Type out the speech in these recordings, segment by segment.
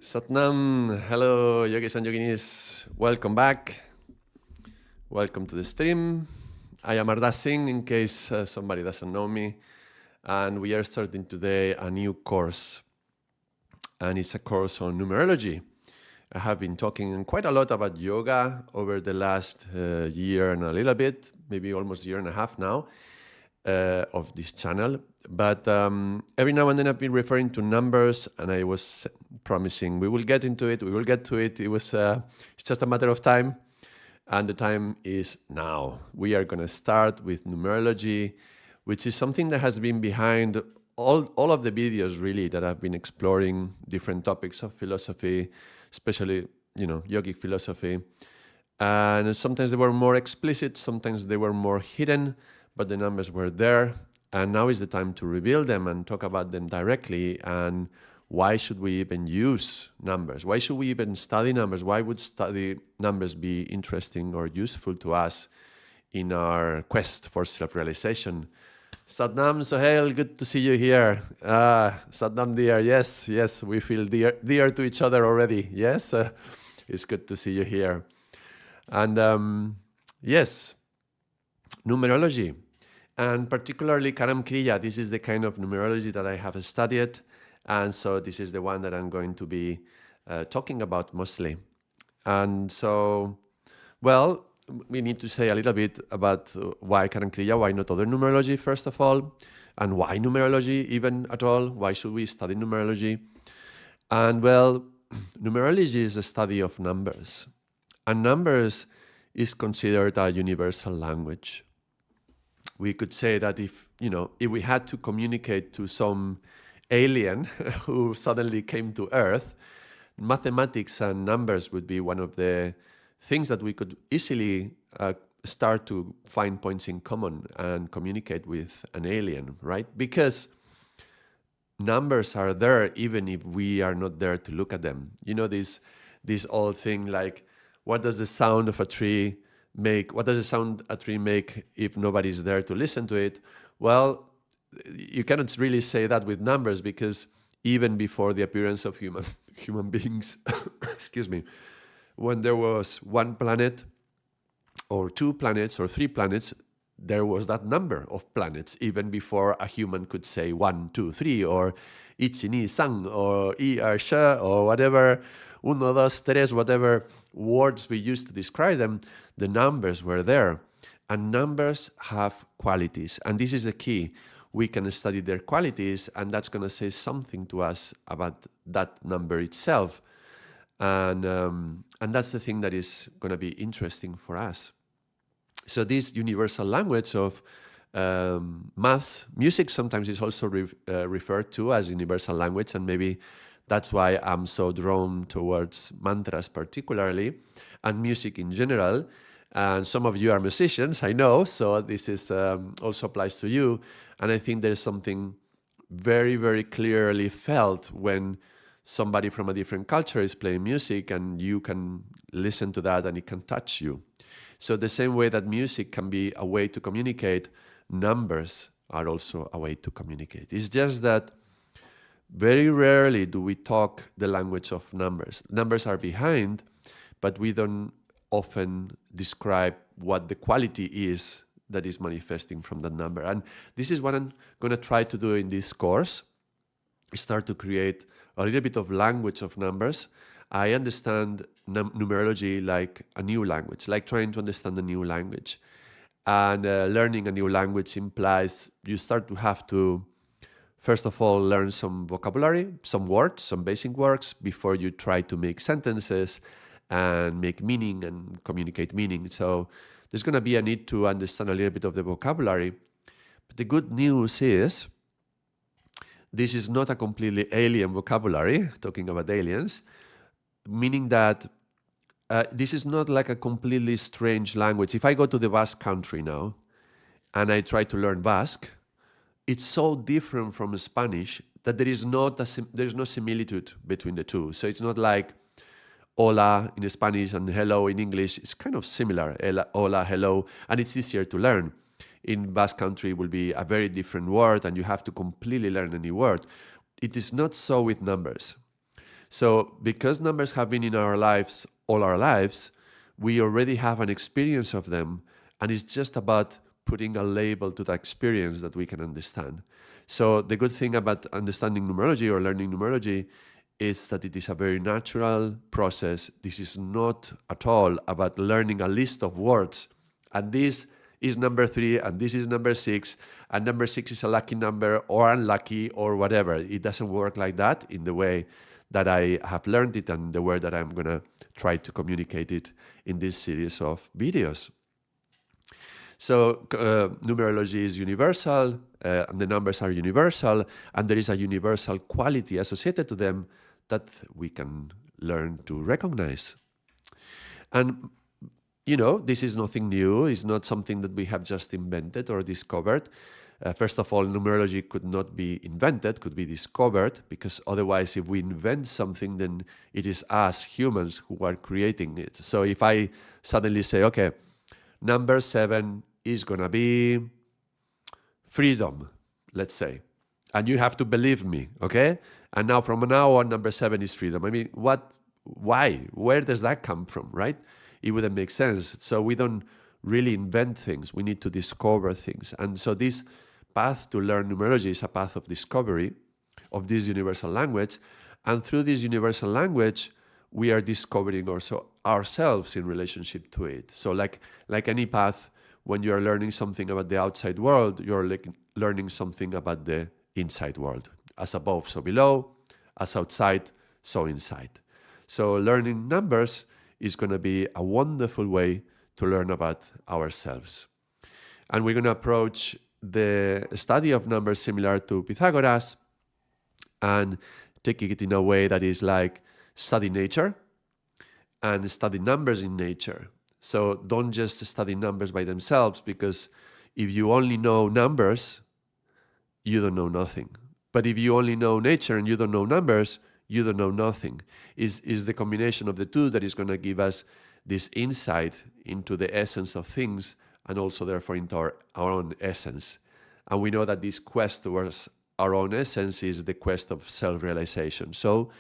Satnam, hello yogis and yoginis, welcome back. Welcome to the stream. I am Ardaas Singh, in case somebody doesn't know me, and we are starting today a new course, and it's a course on numerology. I have been talking quite a lot about yoga over the last year and a little bit, maybe almost a year and a half now, of this channel. But every now and then I've been referring to numbers, and I was promising we will get into it, we will get to it. It's just a matter of time, and the time is now. We are going to start with numerology, which is something that has been behind all of the videos really that I've been exploring different topics of philosophy, especially, yogic philosophy. And sometimes they were more explicit, sometimes they were more hidden, but the numbers were there. And now is the time to reveal them and talk about them directly. And why should we even use numbers? Why should we even study numbers? Why would study numbers be interesting or useful to us in our quest for self-realization? Satnam, Sohail, good to see you here. Satnam, dear, yes, we feel dear to each other already. Yes, it's good to see you here. And yes, numerology. And particularly Karam Kriya, this is the kind of numerology that I have studied. And so this is the one that I'm going to be talking about mostly. And so, well, we need to say a little bit about why Karam Kriya, why not other numerology, first of all, and why numerology even at all? Why should we study numerology? And well, numerology is the study of numbers. And numbers is considered a universal language. We could say that if we had to communicate to some alien who suddenly came to Earth, mathematics and numbers would be one of the things that we could easily start to find points in common and communicate with an alien, right? Because numbers are there even if we are not there to look at them. You know, this old thing like, what does the sound of a tree make? What does the sound a tree make if nobody's there to listen to it? Well, you cannot really say that with numbers, because even before the appearance of human beings, excuse me, when there was one planet or two planets or three planets, there was that number of planets, even before a human could say 1, 2, 3, or ichi, ni, san, or i, ar, sha, or whatever, uno, dos, tres, whatever words we use to describe them, the numbers were there. And numbers have qualities. And this is the key. We can study their qualities, and that's going to say something to us about that number itself. And that's the thing that is going to be interesting for us. So this universal language of math, music sometimes is also referred to as universal language, and maybe that's why I'm so drawn towards mantras particularly, and music in general. And some of you are musicians, I know, so this is also applies to you. And I think there's something very, very clearly felt when somebody from a different culture is playing music, and you can listen to that and it can touch you. So the same way that music can be a way to communicate, numbers are also a way to communicate. It's just that very rarely do we talk the language of numbers. Numbers are behind, but we don't often describe what the quality is that is manifesting from that number. And this is what I'm going to try to do in this course. Start to create a little bit of language of numbers. I understand numerology like a new language, like trying to understand a new language. And learning a new language implies you start to have to, first of all, learn some vocabulary, some words, some basic words, before you try to make sentences and make meaning and communicate meaning. So there's going to be a need to understand a little bit of the vocabulary. But the good news is, this is not a completely alien vocabulary, talking about aliens, meaning that this is not like a completely strange language. If I go to the Basque country now and I try to learn Basque, it's so different from Spanish that there's no similitude between the two. So it's not like hola in Spanish and hello in English. It's kind of similar, hola, hello, and it's easier to learn. In Basque country, it will be a very different word, and you have to completely learn a new word. It is not so with numbers. So because numbers have been in our lives all our lives, we already have an experience of them, and it's just about putting a label to that experience that we can understand. So the good thing about understanding numerology or learning numerology is that it is a very natural process. This is not at all about learning a list of words, and this is number 3, and this is number 6, and number 6 is a lucky number or unlucky or whatever. It doesn't work like that in the way that I have learned it and the way that I'm going to try to communicate it in this series of videos. So numerology is universal, and the numbers are universal, and there is a universal quality associated to them that we can learn to recognize. And this is nothing new. It's not something that we have just invented or discovered. First of all, numerology could not be invented, could be discovered, because otherwise, if we invent something, then it is us humans who are creating it. So if I suddenly say, okay, number 7 is going to be freedom, let's say, and you have to believe me, okay? And now from now on, number 7 is freedom. I mean, why? Where does that come from, right? It wouldn't make sense. So we don't really invent things. We need to discover things. And so this path to learn numerology is a path of discovery of this universal language. And through this universal language, we are discovering also ourselves in relationship to it. So like any path, when you are learning something about the outside world, you're learning something about the inside world. As above, so below. As outside, so inside. So learning numbers is going to be a wonderful way to learn about ourselves. And we're going to approach the study of numbers similar to Pythagoras and taking it in a way that is like study nature and study numbers in nature. So don't just study numbers by themselves, because if you only know numbers, you don't know nothing. But if you only know nature and you don't know numbers, you don't know nothing. Is the combination of the two that is going to give us this insight into the essence of things, and also therefore into our own essence. And we know that this quest towards our own essence is the quest of self-realization. So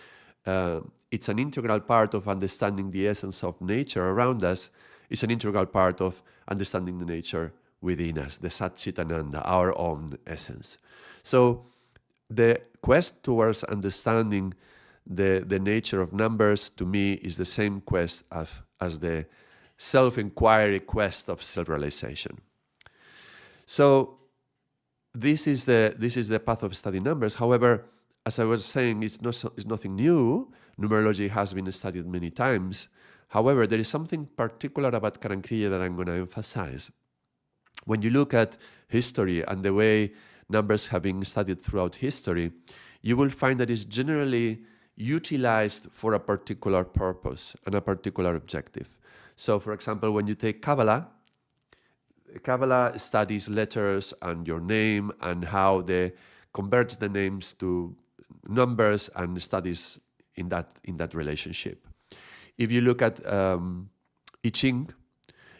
it's an integral part of understanding the essence of nature around us. It's an integral part of understanding the nature within us, the Sat Chit Ananda, our own essence. So the quest towards understanding the nature of numbers, to me, is the same quest as the self-inquiry quest of self-realization. So this is the path of studying numbers. However, as I was saying, it's nothing new. Numerology has been studied many times. However, there is something particular about Karam Kriya that I'm going to emphasize. When you look at history and the way numbers have been studied throughout history, you will find that it's generally utilized for a particular purpose and a particular objective. So, for example, when you take Kabbalah studies letters and your name and how they converts the names to numbers and studies in that relationship. If you look at I Ching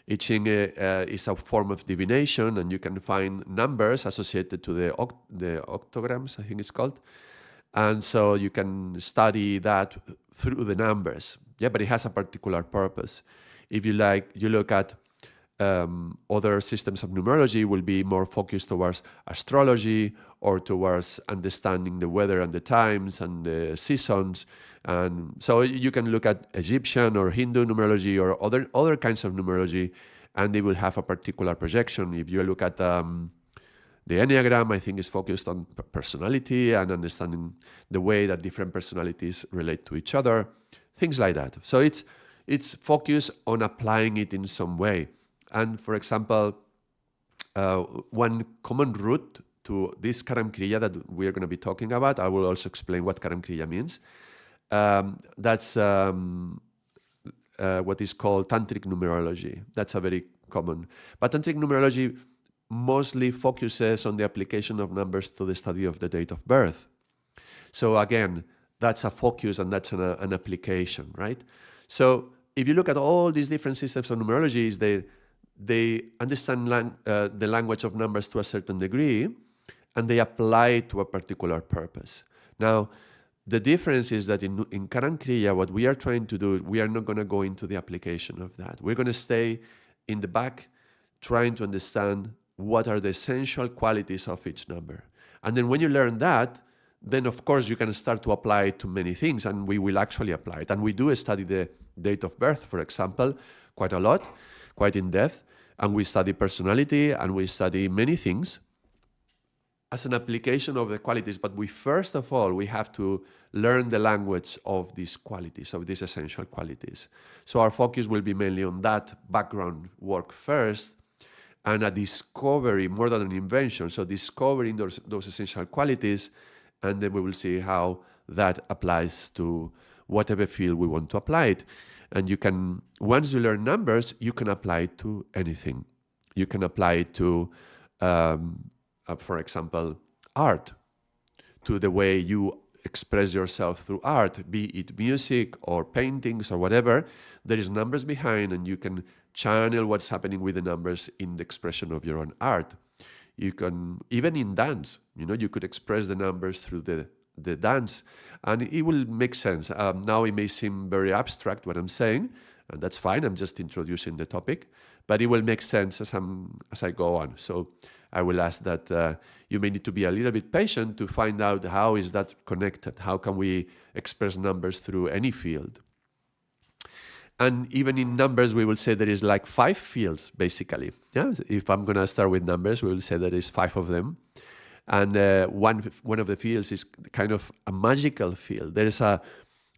is a form of divination, and you can find numbers associated to the octograms, I think it's called. And so you can study that through the numbers. Yeah, but it has a particular purpose. If you look at other systems of numerology, will be more focused towards astrology or towards understanding the weather and the times and the seasons. And so you can look at Egyptian or Hindu numerology or other kinds of numerology, and they will have a particular projection. If you look at the Enneagram, I think, is focused on personality and understanding the way that different personalities relate to each other, things like that. So it's focused on applying it in some way. And for example, one common root to this Karam Kriya that we are going to be talking about, I will also explain what Karam Kriya means. That's what is called tantric numerology. That's a very common. But tantric numerology mostly focuses on the application of numbers to the study of the date of birth. So again, that's a focus and that's an application, right? So if you look at all these different systems of numerology, they understand the language of numbers to a certain degree, and they apply it to a particular purpose. Now, The difference is that in Karam Kriya, what we are trying to do, we are not going to go into the application of that. We're going to stay in the back trying to understand what are the essential qualities of each number. And then when you learn that, then of course you can start to apply it to many things, and we will actually apply it. And we do study the date of birth, for example, quite a lot, quite in depth, and we study personality, and we study many things as an application of the qualities. But first of all, we have to learn the language of these qualities, of these essential qualities. So our focus will be mainly on that background work first, and a discovery more than an invention. So discovering those essential qualities, and then we will see how that applies to whatever field we want to apply it. And you can, once you learn numbers, you can apply it to anything. You can apply it to, for example, art, to the way you express yourself through art, be it music or paintings or whatever. There is numbers behind, and you can channel what's happening with the numbers in the expression of your own art. You can, even in dance, you could express the numbers through the dance, and it will make sense. Now it may seem very abstract what I'm saying, and that's fine. I'm just introducing the topic, but it will make sense as I go on. So I will ask that you may need to be a little bit patient to find out how is that connected. How can we express numbers through any field? And even in numbers, we will say there is like 5 fields, basically. Yeah. If I'm going to start with numbers, we will say there is 5 of them. And one of the fields is kind of a magical field. There is a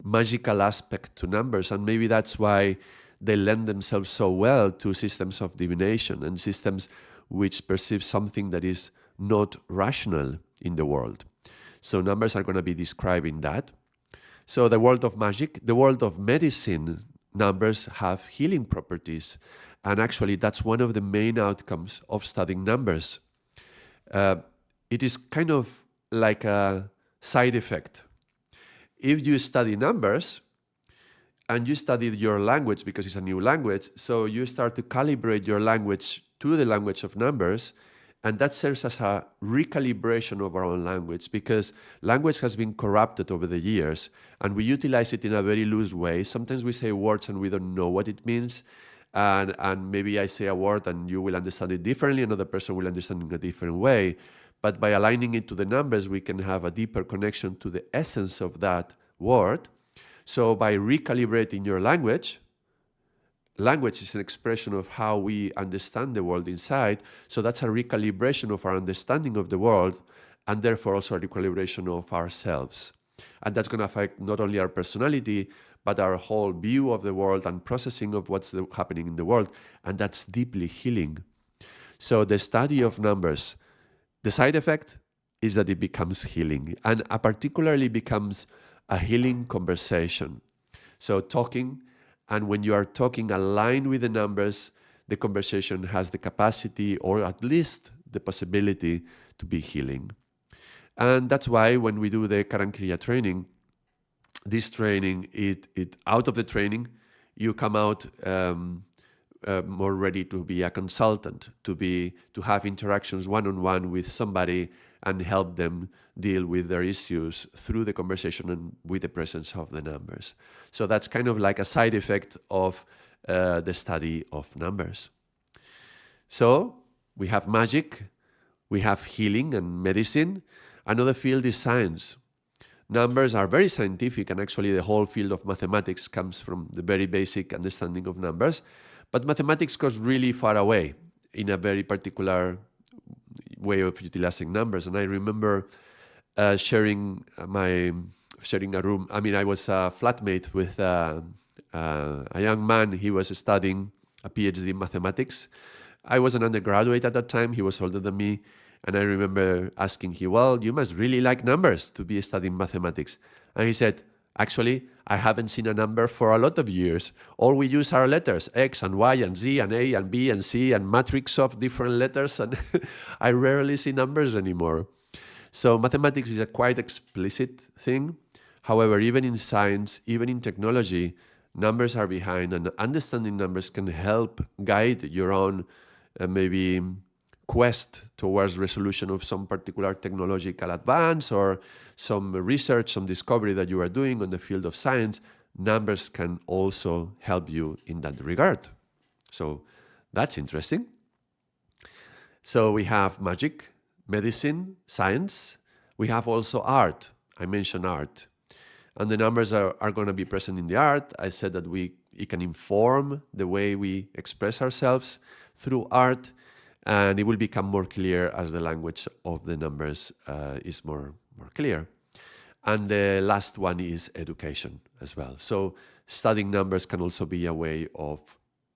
magical aspect to numbers, and maybe that's why they lend themselves so well to systems of divination and systems which perceive something that is not rational in the world. So numbers are going to be describing that. So the world of magic, the world of medicine, numbers have healing properties. And actually, that's one of the main outcomes of studying numbers. It is kind of like a side effect. If you study numbers and you study your language because it's a new language, so you start to calibrate your language to the language of numbers, and that serves as a recalibration of our own language, because language has been corrupted over the years and we utilize it in a very loose way. Sometimes we say words and we don't know what it means. And maybe I say a word and you will understand it differently, another person will understand it in a different way. But by aligning it to the numbers, we can have a deeper connection to the essence of that word. So by recalibrating your language is an expression of how we understand the world inside. So that's a recalibration of our understanding of the world, and therefore also a recalibration of ourselves. And that's going to affect not only our personality, but our whole view of the world and processing of what's happening in the world. And that's deeply healing. So the study of numbers, the side effect is that it becomes healing, and particularly becomes a healing conversation. So talking, and when you are talking aligned with the numbers, the conversation has the capacity, or at least the possibility, to be healing. And that's why when we do the Karam Kriya training, this training, out of the training, you come out more ready to be a consultant, to have interactions one-on-one with somebody and help them deal with their issues through the conversation and with the presence of the numbers. So that's kind of like a side effect of the study of numbers. So we have magic, we have healing and medicine. Another field is science. Numbers are very scientific, and actually the whole field of mathematics comes from the very basic understanding of numbers. But mathematics goes really far away in a very particular way of utilizing numbers. And I remember sharing a room. I mean, I was a flatmate with a young man. He was studying a PhD in mathematics. I was an undergraduate at that time. He was older than me. And I remember asking him, well, you must really like numbers to be studying mathematics. And he said, actually, I haven't seen a number for a lot of years. All we use are letters, X and Y and Z and A and B and C and matrix of different letters. And I rarely see numbers anymore. So mathematics is a quite explicit thing. However, even in science, even in technology, numbers are behind, and understanding numbers can help guide your own maybe quest towards resolution of some particular technological advance or some research, some discovery that you are doing on the field of science, numbers can also help you in that regard. So that's interesting. So we have magic, medicine, science. We have also art. I mentioned art. And the numbers are going to be present in the art. I said that it can inform the way we express ourselves through art, and it will become more clear as the language of the numbers is more clear. And the last one is education as well. So studying numbers can also be a way of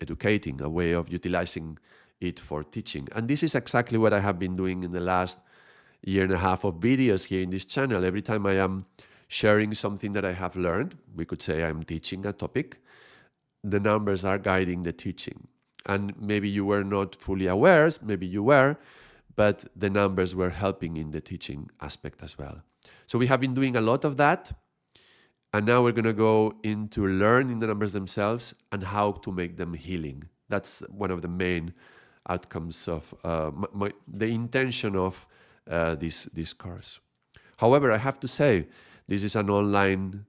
educating, a way of utilizing it for teaching. And this is exactly what I have been doing in the last year and a half of videos here in this channel. Every time I am sharing something that I have learned, we could say I'm teaching a topic, the numbers are guiding the teaching. And maybe you were not fully aware, maybe you were, but the numbers were helping in the teaching aspect as well. So we have been doing a lot of that. And now we're going to go into learning the numbers themselves and how to make them healing. That's one of the main outcomes of the intention of this course. However, I have to say, this is an online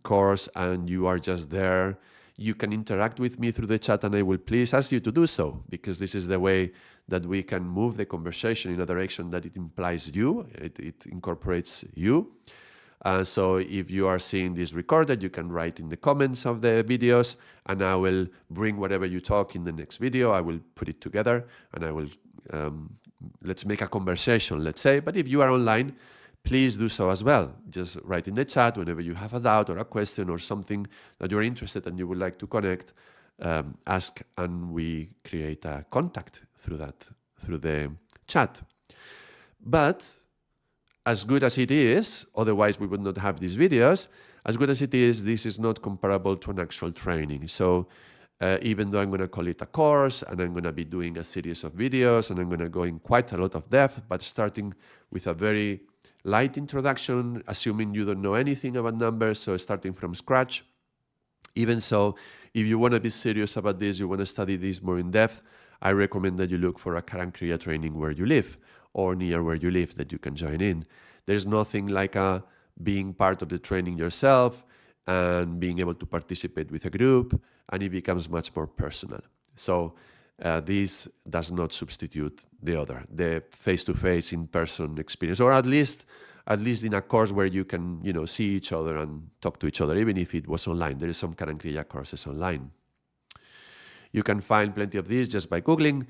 course and you are just there. You can interact with me through the chat and I will please ask you to do so, because this is the way that we can move the conversation in a direction that it implies you, it incorporates you. So if you are seeing this recorded, you can write in the comments of the videos and I will bring whatever you talk in the next video. I will put it together and I will, let's make a conversation, let's say. But if you are online, please do so as well. Just write in the chat whenever you have a doubt or a question or something that you're interested and you would like to connect, ask, and we create a contact through the chat. But as good as it is, otherwise we would not have these videos, as good as it is, this is not comparable to an actual training. So even though I'm going to call it a course and I'm going to be doing a series of videos and I'm going to go in quite a lot of depth, but starting with a very light introduction, assuming you don't know anything about numbers, so starting from scratch. Even so, if you want to be serious about this, you want to study this more in depth, I recommend that you look for a Karam Kriya training where you live or near where you live that you can join in. There's nothing like being part of the training yourself and being able to participate with a group, and it becomes much more personal. So this does not substitute the other, the face-to-face, in-person experience, or at least in a course where you can, see each other and talk to each other, even if it was online. There is some Karam Kriya courses online. You can find plenty of these just by Googling,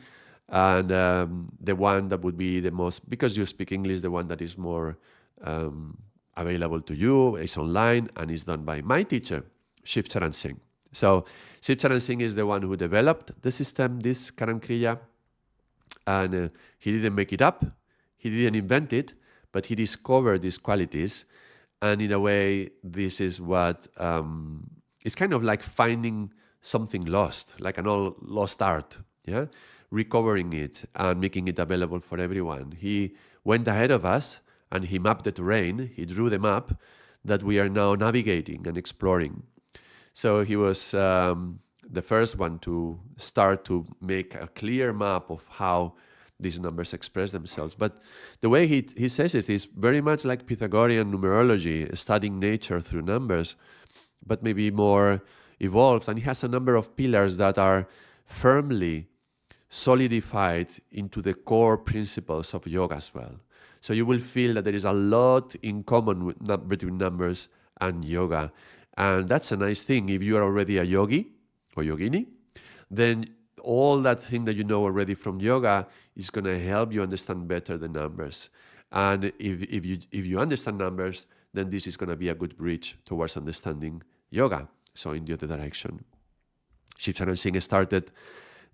and the one that would be the most, because you speak English, the one that is more available to you is online and is done by my teacher, Shiv Charan Singh. So Shiv Charan Singh is the one who developed the system, this Karam Kriya, and he didn't make it up, he didn't invent it, but he discovered these qualities, and in a way, this is what, it's kind of like finding something lost, like an old lost art, yeah? Recovering it and making it available for everyone. He went ahead of us and he mapped the terrain, he drew the map that we are now navigating and exploring. So he was the first one to start to make a clear map of how these numbers express themselves. But the way he says it is very much like Pythagorean numerology, studying nature through numbers, but maybe more evolved. And he has a number of pillars that are firmly solidified into the core principles of yoga as well. So you will feel that there is a lot in common between numbers and yoga. And that's a nice thing. If you are already a yogi or yogini, then all that thing that you know already from yoga is going to help you understand better the numbers. And if you understand numbers, then this is going to be a good bridge towards understanding yoga. So in the other direction. Shiv Charan Singh started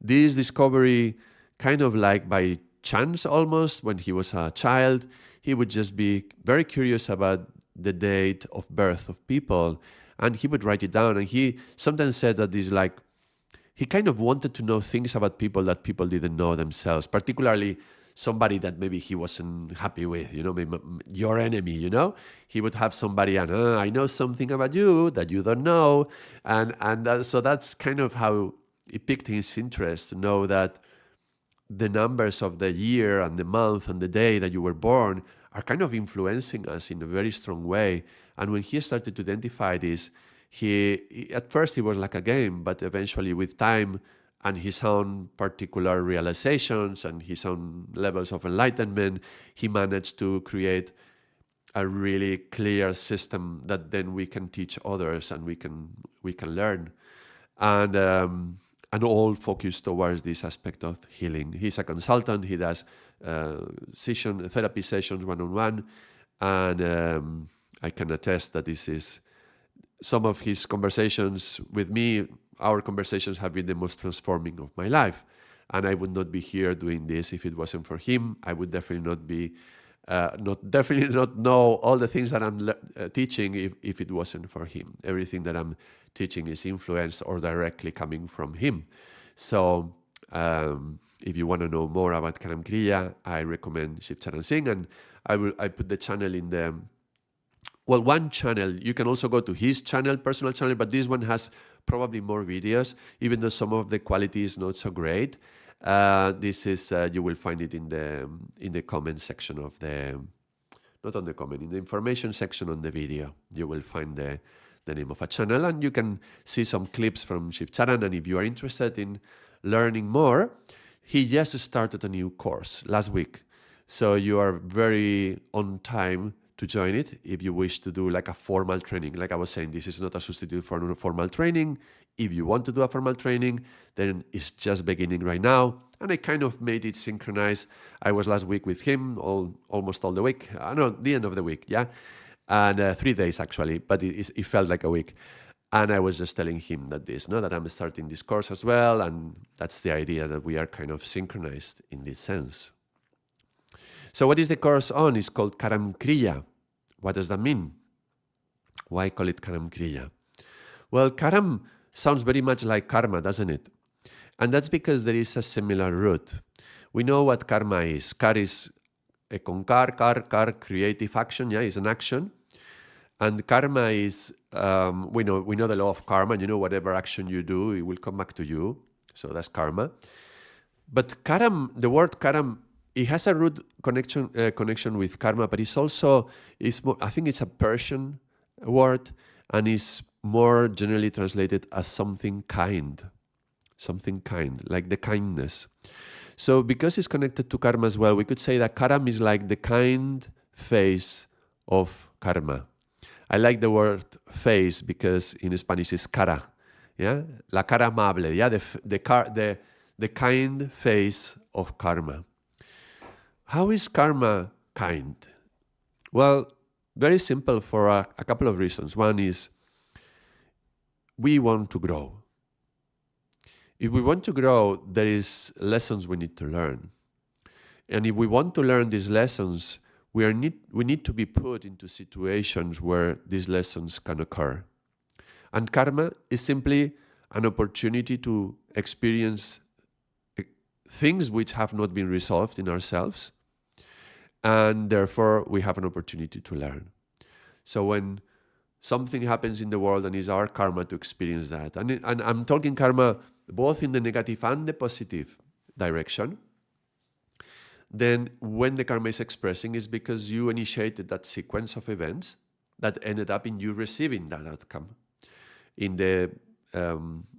this discovery kind of like by chance almost. When he was a child, he would just be very curious about the date of birth of people, and he would write it down. And he sometimes said that this, like, he kind of wanted to know things about people that people didn't know themselves, particularly somebody that maybe he wasn't happy with, maybe your enemy, He would have somebody, and I know something about you that you don't know. And so that's kind of how it piqued his interest to know that the numbers of the year and the month and the day that you were born are kind of influencing us in a very strong way. And when he started to identify this, at first it was like a game, but eventually with time and his own particular realizations and his own levels of enlightenment, he managed to create a really clear system that then we can teach others and we can learn, and all focused towards this aspect of healing. He's a consultant. He does therapy sessions one-on-one, and I can attest that this is some of his conversations with me. Our conversations have been the most transforming of my life, and I would not be here doing this if it wasn't for him. I would definitely not be. Definitely not know all the things that I'm teaching if it wasn't for him. Everything that I'm teaching is influenced or directly coming from him. So if you want to know more about Karam Kriya, I recommend Shiv Charan Singh, and I put the channel in the one channel. You can also go to his channel, personal channel, but this one has probably more videos, even though some of the quality is not so great. This is you will find it in the comment section of not on the comment, in the information section on the video. You will find the name of a channel, and you can see some clips from Shiv Charan. And if you are interested in learning more, he just started a new course last week, so you are very on time to join it if you wish to do like a formal training. Like I was saying, this is not a substitute for formal training. If you want to do a formal training, then it's just beginning right now. And I kind of made it synchronized. I was last week with him, almost all the week. No, the end of the week, yeah. And 3 days actually, but it felt like a week. And I was just telling him that I'm starting this course as well. And that's the idea, that we are kind of synchronized in this sense. So what is the course on? It's called Karam Kriya. What does that mean? Why call it Karam Kriya? Well, Karam sounds very much like karma, doesn't it? And that's because there is a similar root. We know what karma is. Kar is a kar, creative action. Yeah, it's an action. And karma is, we know the law of karma. Whatever action you do, it will come back to you. So that's karma. But karam, the word karam, it has a root connection with karma, but it's also, I think it's a Persian word, and is more generally translated as something kind, like the kindness. So because it's connected to karma as well, we could say that karam is like the kind face of karma. I like the word face because in Spanish it's cara, yeah, la cara amable, yeah, the kind face of karma. How is karma kind? Well, very simple, for a couple of reasons. One is we want to grow. If we want to grow, there is lessons we need to learn. And if we want to learn these lessons, we need to be put into situations where these lessons can occur. And karma is simply an opportunity to experience things which have not been resolved in ourselves, and therefore we have an opportunity to learn. So when something happens in the world, and it's our karma to experience that, and I'm talking karma both in the negative and the positive direction, then when the karma is expressing, is because you initiated that sequence of events that ended up in you receiving that outcome. In the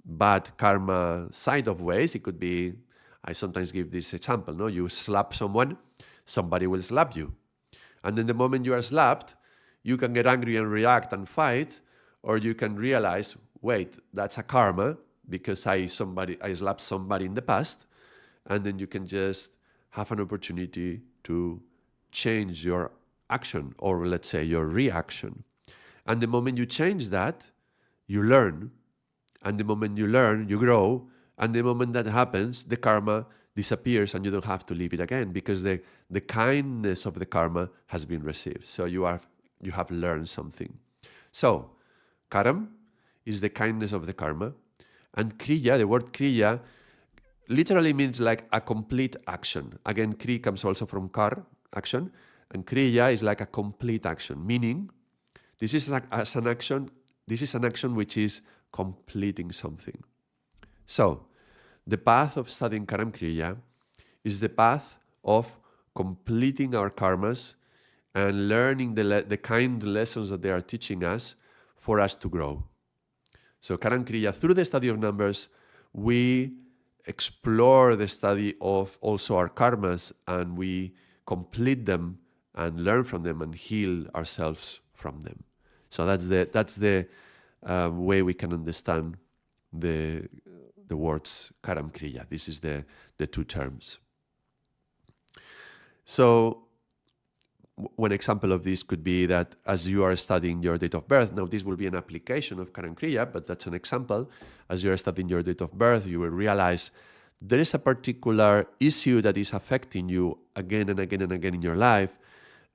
bad karma side of ways, it could be, I sometimes give this example, no? You slap someone, somebody will slap you. And then the moment you are slapped, you can get angry and react and fight, or you can realize, wait, that's a karma because I slapped somebody in the past, and then you can just have an opportunity to change your action, or let's say your reaction. And the moment you change that, you learn. And the moment you learn, you grow. And the moment that happens, the karma disappears and you don't have to live it again, because the kindness of the karma has been received. So you have learned something. So karam is the kindness of the karma. And kriya, the word kriya, literally means like a complete action. Again, kri comes also from kar, action. And kriya is like a complete action, meaning this is an action which is completing something. So the path of studying Karam Kriya is the path of completing our karmas and learning the kind lessons that they are teaching us for us to grow. So Karam Kriya, through the study of numbers, we explore the study of also our karmas, and we complete them and learn from them and heal ourselves from them. So that's the way we can understand the words Karam Kriya. This is the two terms. So one example of this could be that as you are studying your date of birth, now this will be an application of Karam Kriya, but that's an example. As you are studying your date of birth, you will realize there is a particular issue that is affecting you again and again and again in your life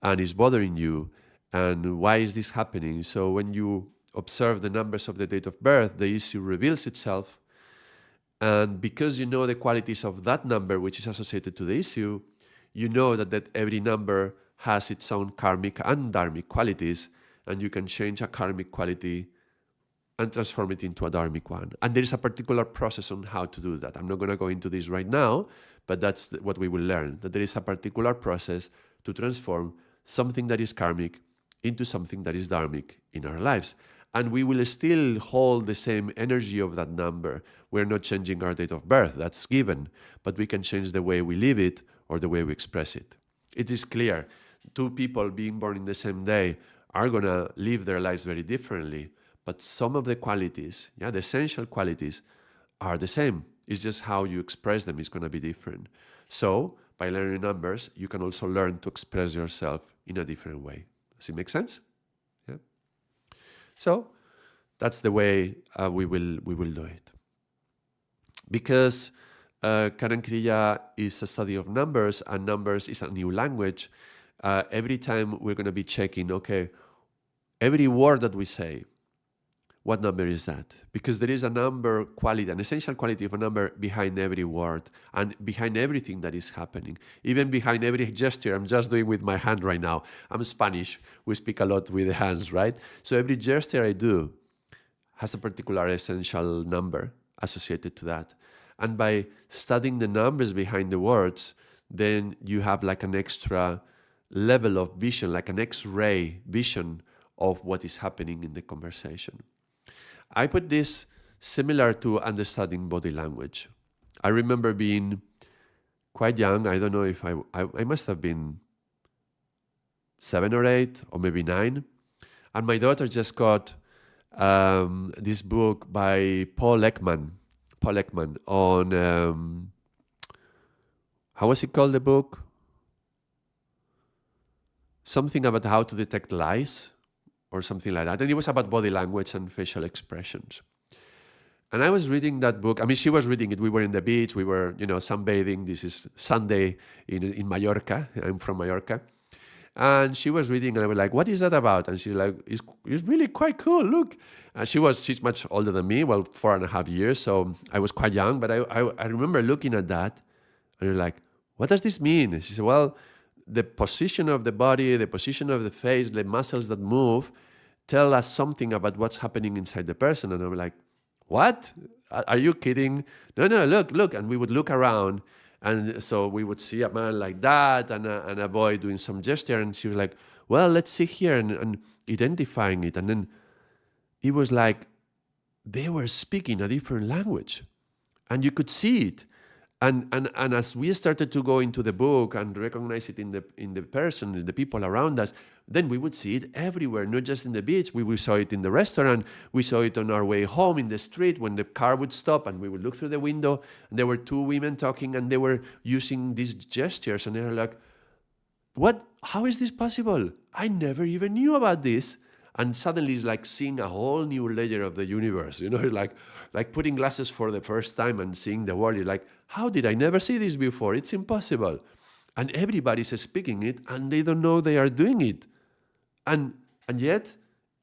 and is bothering you. And why is this happening? So when you observe the numbers of the date of birth, the issue reveals itself. And because you know the qualities of that number, which is associated to the issue, you know that every number has its own karmic and dharmic qualities, and you can change a karmic quality and transform it into a dharmic one. And there is a particular process on how to do that. I'm not going to go into this right now, but that's what we will learn, that there is a particular process to transform something that is karmic into something that is dharmic in our lives. And we will still hold the same energy of that number. We're not changing our date of birth, that's given, but we can change the way we live it or the way we express it. It is clear, two people being born in the same day are going to live their lives very differently, but some of the qualities, the essential qualities, are the same. It's just how you express them is going to be different. So, by learning numbers, you can also learn to express yourself in a different way. Does it make sense? Yeah. So, that's the way we will do it. Because Karam Kriya is a study of numbers, and numbers is a new language. Every time we're going to be checking, okay, every word that we say, what number is that? Because there is a number quality, an essential quality of a number behind every word and behind everything that is happening. Even behind every gesture I'm just doing with my hand right now. I'm Spanish. We speak a lot with the hands, right? So every gesture I do has a particular essential number associated to that. And by studying the numbers behind the words, then you have like an extra level of vision, like an X-ray vision of what is happening in the conversation. I put this similar to understanding body language. I remember being quite young. I don't know if I must have been 7 or 8 or maybe 9. And my daughter just got this book by Paul Ekman on, how was it called, the book? Something about how to detect lies or something like that. And it was about body language and facial expressions. And I was reading that book. I mean, she was reading it. We were in the beach. We were, sunbathing. This is Sunday in Mallorca. I'm from Mallorca. And she was reading, and I was like, what is that about? And she's like, it's really quite cool. Look. And she's much older than me, 4.5 years. So I was quite young. But I remember looking at that, and you're like, what does this mean? And she said, well, the position of the body, the position of the face, the muscles that move tell us something about what's happening inside the person. And I'm like, what? Are you kidding? No, look. And we would look around. And so we would see a man like that and a boy doing some gesture. And she was like, well, let's see here and identifying it. And then it was like they were speaking a different language. And you could see it. And as we started to go into the book and recognize it in the person, in the people around us, then we would see it everywhere, not just in the beach. We saw it in the restaurant. We saw it on our way home in the street when the car would stop and we would look through the window. And there were two women talking and they were using these gestures. And they were like, what? How is this possible? I never even knew about this. And suddenly it's like seeing a whole new layer of the universe. It's like putting glasses for the first time and seeing the world. You're like, how did I never see this before? It's impossible. And everybody's speaking it and they don't know they are doing it. And yet,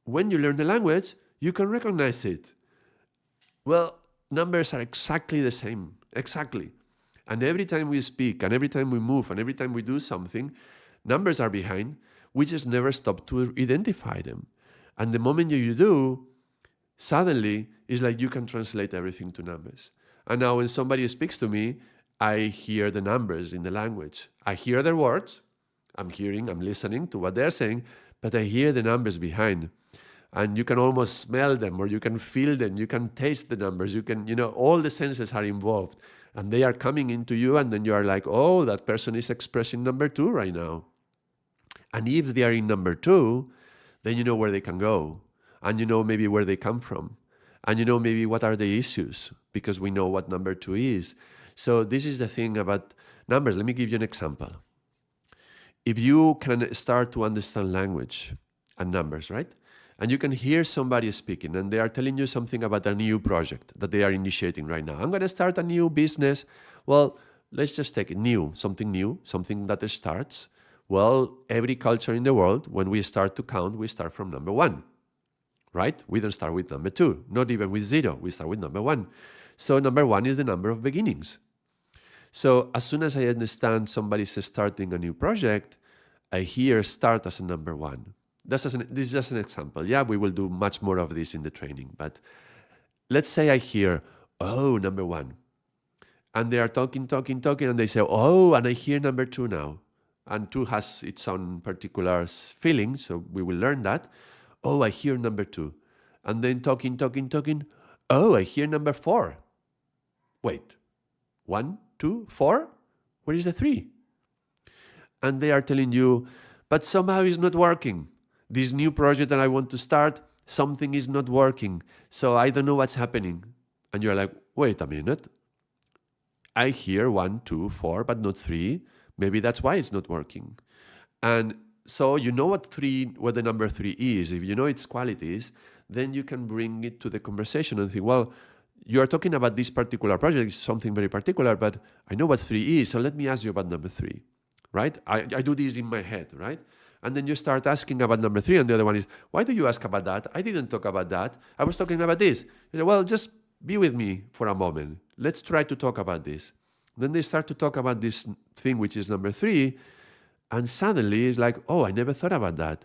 when you learn the language, you can recognize it. Well, numbers are exactly the same. Exactly. And every time we speak and every time we move and every time we do something, numbers are behind. We just never stop to identify them. And the moment you do, suddenly it's like you can translate everything to numbers. And now when somebody speaks to me, I hear the numbers in the language. I hear their words. I'm listening to what they're saying, but I hear the numbers behind. And you can almost smell them, or you can feel them, you can taste the numbers, you can, all the senses are involved. And they are coming into you, and then you are like, oh, that person is expressing number 2 right now. And if they are in number 2, then you know where they can go. And you know maybe where they come from. And you know maybe what are the issues, because we know what number 2 is. So this is the thing about numbers. Let me give you an example. If you can start to understand language and numbers, right? And you can hear somebody speaking and they are telling you something about a new project that they are initiating right now. I'm going to start a new business. Well, let's just take it new, something that starts. Well, every culture in the world, when we start to count, we start from number 1, right? We don't start with number 2, not even with 0. We start with number 1. So number 1 is the number of beginnings. So as soon as I understand somebody's starting a new project, I hear start as a number 1. This is just an example. Yeah, we will do much more of this in the training. But let's say I hear, oh, number 1. And they are talking, and they say, oh, and I hear number 2 now. And 2 has its own particular feeling, so we will learn that. Oh, I hear number 2. And then talking. Oh, I hear number 4. Wait, 1, 2, 4? Where is the 3? And they are telling you, but somehow it's not working. This new project that I want to start, something is not working. So I don't know what's happening. And you're like, wait a minute. I hear 1, 2, 4, but not 3. Maybe that's why it's not working. And so you know what the number 3 is. If you know its qualities, then you can bring it to the conversation and think, well, you are talking about this particular project, it's something very particular, but I know what 3 is, so let me ask you about number 3, right? I do this in my head, right? And then you start asking about number 3, and the other one is, why do you ask about that? I didn't talk about that. I was talking about this. You say, well, just be with me for a moment. Let's try to talk about this. Then they start to talk about this thing, which is number 3, and suddenly it's like, oh, I never thought about that.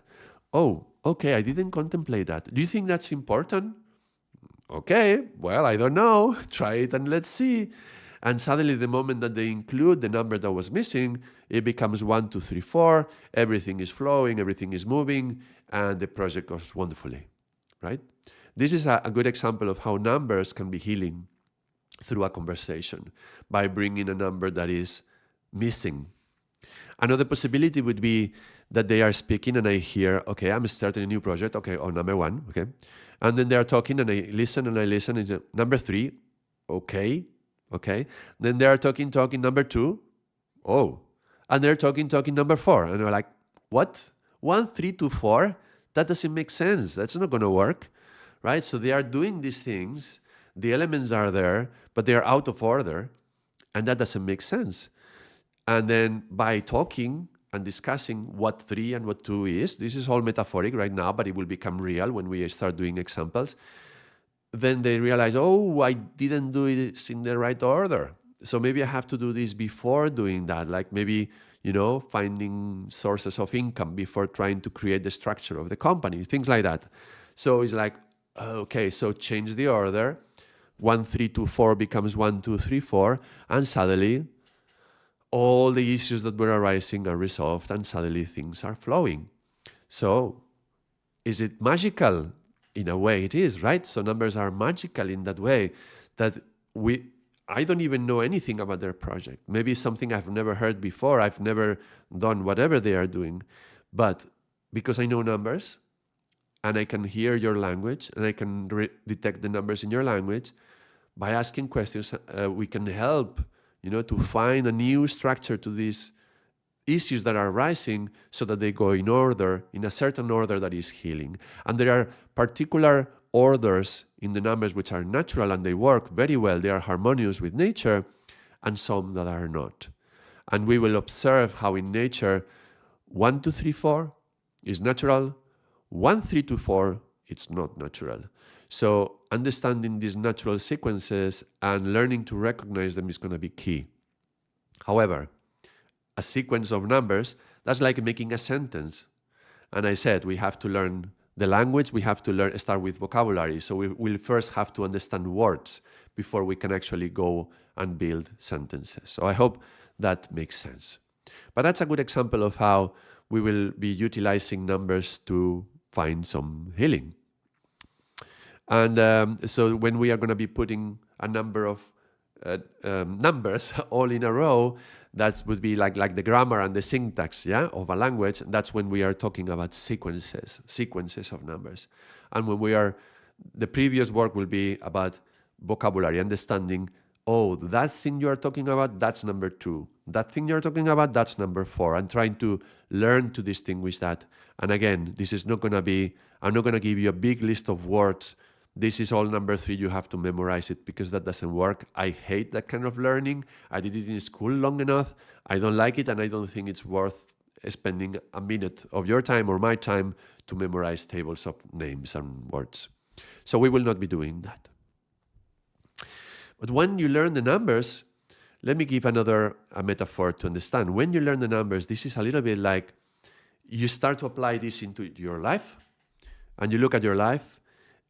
Oh, okay, I didn't contemplate that. Do you think that's important? Okay, well, I don't know. Try it and let's see. And suddenly the moment that they include the number that was missing, it becomes 1, 2, 3, 4. Everything is flowing, everything is moving, and the project goes wonderfully, right? This is a good example of how numbers can be healing through a conversation by bringing a number that is missing. Another possibility would be that they are speaking and I hear, okay, I'm starting a new project, okay, oh, number 1, okay. And then they are talking and I listen, and number 3, okay. Then they are talking, number 2, oh. And they're talking, number 4. And we're like, what? 1, 3, 2, 4? That doesn't make sense. That's not going to work, right? So they are doing these things. The elements are there, but they are out of order. And that doesn't make sense. And then by talking and discussing what 3 and what 2 is, this is all metaphoric right now, but it will become real when we start doing examples. Then they realize, oh, I didn't do this in the right order. So maybe I have to do this before doing that. Like maybe, finding sources of income before trying to create the structure of the company, things like that. So it's like, okay, so change the order. 1, 3, 2, 4 becomes 1, 2, 3, 4. And suddenly all the issues that were arising are resolved and suddenly things are flowing. So is it magical? In a way it is, right? So numbers are magical in that way that I don't even know anything about their project. Maybe something I've never heard before. I've never done whatever they are doing. But because I know numbers and I can hear your language and I can detect the numbers in your language, by asking questions, we can help, to find a new structure to these issues that are rising so that they go in order, in a certain order that is healing. And there are particular orders in the numbers which are natural and they work very well. They are harmonious with nature, and some that are not. And we will observe how in nature 1, 2, 3, 4 is natural, 1, 3, 2, 4 it's not natural. So understanding these natural sequences and learning to recognize them is going to be key. However, a sequence of numbers, that's like making a sentence. And I said we have to learn the language, we have to start with vocabulary. So we will first have to understand words before we can actually go and build sentences. So I hope that makes sense. But that's a good example of how we will be utilizing numbers to find some healing. And so when we are going to be putting a number of numbers all in a row, that would be like the grammar and the syntax, of a language. That's when we are talking about sequences of numbers. And when the previous work will be about vocabulary, understanding, oh, that thing you are talking about, that's number 2. That thing you're talking about, that's number 4. And trying to learn to distinguish that. And again, this is not going to be, I'm not going to give you a big list of words. This is all number 3, you have to memorize it, because that doesn't work. I hate that kind of learning. I did it in school long enough. I don't like it, and I don't think it's worth spending a minute of your time or my time to memorize tables of names and words. So we will not be doing that. But when you learn the numbers, let me give a metaphor to understand. When you learn the numbers, this is a little bit like you start to apply this into your life, and you look at your life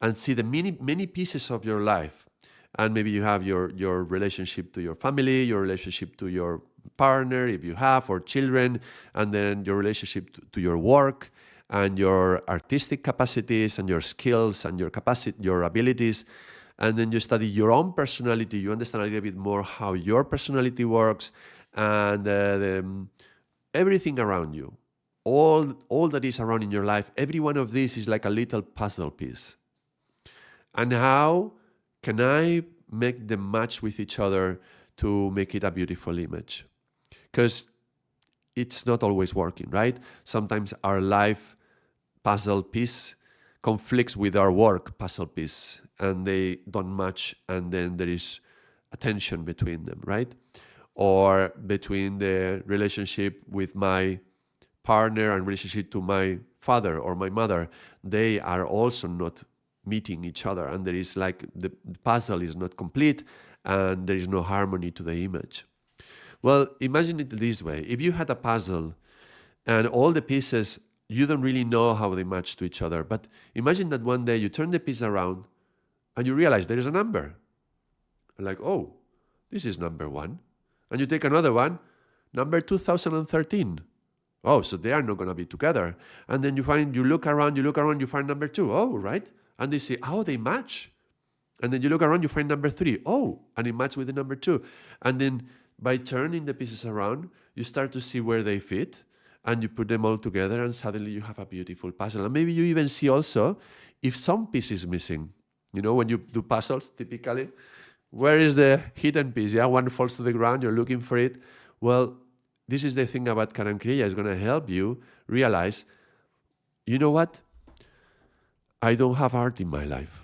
and see the many pieces of your life. And maybe you have your relationship to your family, your relationship to your partner, if you have, or children, and then your relationship to your work, and your artistic capacities, and your skills, and your abilities. And then you study your own personality. You understand a little bit more how your personality works, and everything around you. All that is around in your life, every one of these is like a little puzzle piece. And how can I make them match with each other to make it a beautiful image? Because it's not always working, right? Sometimes our life puzzle piece conflicts with our work puzzle piece, and they don't match, and then there is a tension between them, right? Or between the relationship with my partner and relationship to my father or my mother, they are also not meeting each other, and there is like the puzzle is not complete, and there is no harmony to the image. Well, imagine it this way. If you had a puzzle and all the pieces, you don't really know how they match to each other, but imagine that one day you turn the piece around and you realize there is a number. Like, oh, this is number 1. And you take another one, number 2013. Oh, so they are not going to be together. And then you look around, you find number 2. Oh, right? And they say, oh, they match. And then you look around, you find number 3. Oh, and it matches with the number 2. And then by turning the pieces around, you start to see where they fit, and you put them all together, and suddenly you have a beautiful puzzle. And maybe you even see also if some piece is missing. You know, when you do puzzles, typically, where is the hidden piece? Yeah, one falls to the ground, you're looking for it. Well, this is the thing about Karam Kriya. It's going to help you realize, you know what? I don't have art in my life.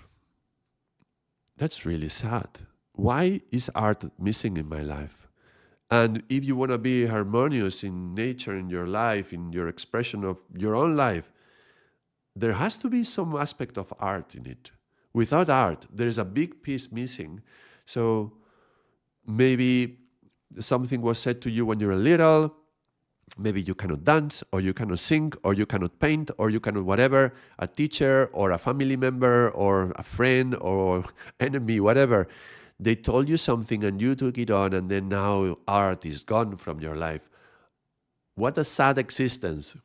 That's really sad. Why is art missing in my life? And if you want to be harmonious in nature, in your life, in your expression of your own life, there has to be some aspect of art in it. Without art, there is a big piece missing. So maybe something was said to you when you were little. Maybe you cannot dance, or you cannot sing, or you cannot paint, or you cannot whatever. A teacher or a family member or a friend or enemy, whatever. They told you something and you took it on, and then now art is gone from your life. What a sad existence,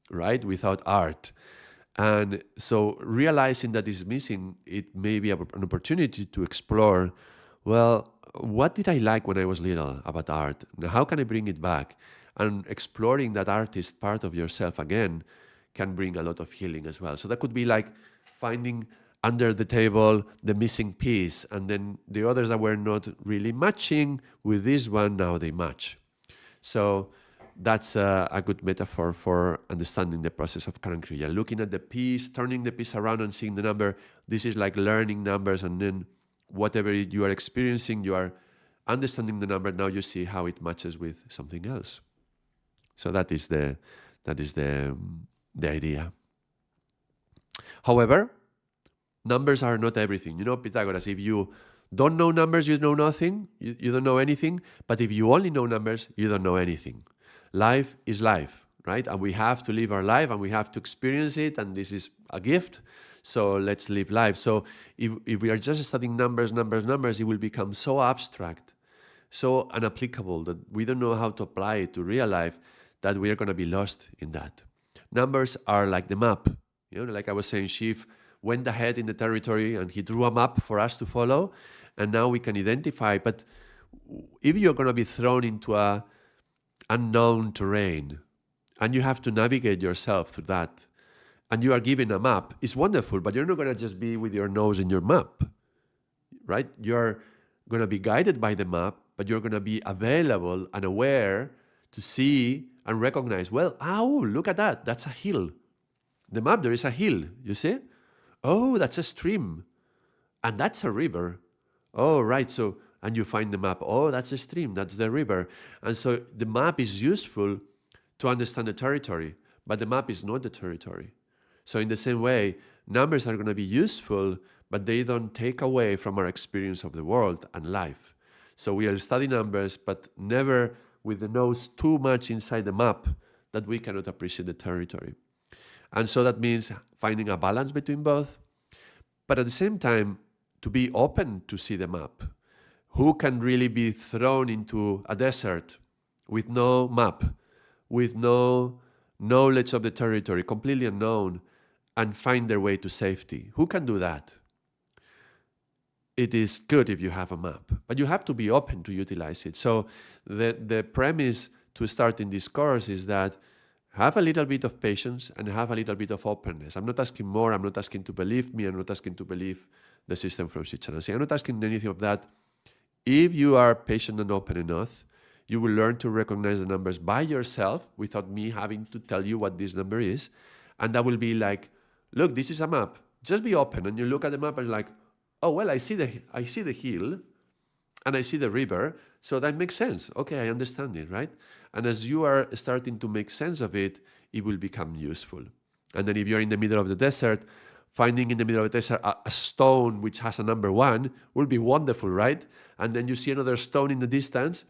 right? Without art. And so realizing that is missing, it may be an opportunity to explore, well, what did I like when I was little about art? How can I bring it back? And exploring that artist part of yourself again can bring a lot of healing as well. So that could be like finding under the table the missing piece, and then the others that were not really matching with this one, now they match. So that's a good metaphor for understanding the process of Karam Kriya. Looking at the piece, turning the piece around and seeing the number. This is like learning numbers, and then whatever you are experiencing, you are understanding the number. Now you see how it matches with something else. So that is the idea. However, numbers are not everything. You know, Pythagoras, if you don't know numbers, you know nothing. You don't know anything. But if you only know numbers, you don't know anything. Life is life, right? And we have to live our life, and we have to experience it, and this is a gift. So let's live life. So if we are just studying numbers, it will become so abstract, so unapplicable that we don't know how to apply it to real life, that we are going to be lost in that. Numbers are like the map. Like I was saying, Shiv went ahead in the territory and he drew a map for us to follow, and now we can identify. But if you're going to be thrown into a unknown terrain and you have to navigate yourself through that, and you are given a map, it's wonderful, but you're not going to just be with your nose in your map, right? You're going to be guided by the map, but you're going to be available and aware to see and recognize, well, look at that. That's a hill. The map, there is a hill, you see? Oh, that's a stream. And that's a river. Oh, right. So, and you find the map. Oh, that's a stream. That's the river. And so the map is useful to understand the territory, but the map is not the territory. So in the same way, numbers are going to be useful, but they don't take away from our experience of the world and life. So we are studying numbers, but never with the nose too much inside the map that we cannot appreciate the territory. And so that means finding a balance between both, but at the same time, to be open to see the map. Who can really be thrown into a desert with no map, with no knowledge of the territory, completely unknown, and find their way to safety? Who can do that? It is good if you have a map, but you have to be open to utilize it. So the premise to start in this course is that have a little bit of patience and have a little bit of openness. I'm not asking more. I'm not asking to believe me. I'm not asking to believe the system from Shiv Charan Singh. I'm not asking anything of that. If you are patient and open enough, you will learn to recognize the numbers by yourself without me having to tell you what this number is. And that will be like, look, this is a map. Just be open. And you look at the map and like, oh, well, I see the hill and I see the river. So that makes sense. Okay, I understand it, right? And as you are starting to make sense of it, it will become useful. And then if you're in the middle of the desert, finding in the middle of the desert a stone which has a number 1 will be wonderful, right? And then you see another stone in the distance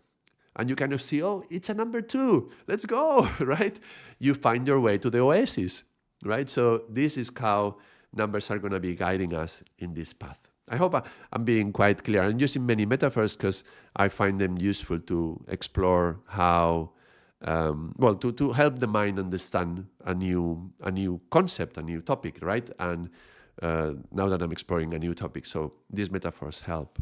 and you kind of see, oh, it's a number 2. Let's go, right? You find your way to the oasis, right? So this is how numbers are going to be guiding us in this path. I hope I'm being quite clear. I'm using many metaphors because I find them useful to explore how, to help the mind understand a new concept, a new topic, right? And now that I'm exploring a new topic, so these metaphors help.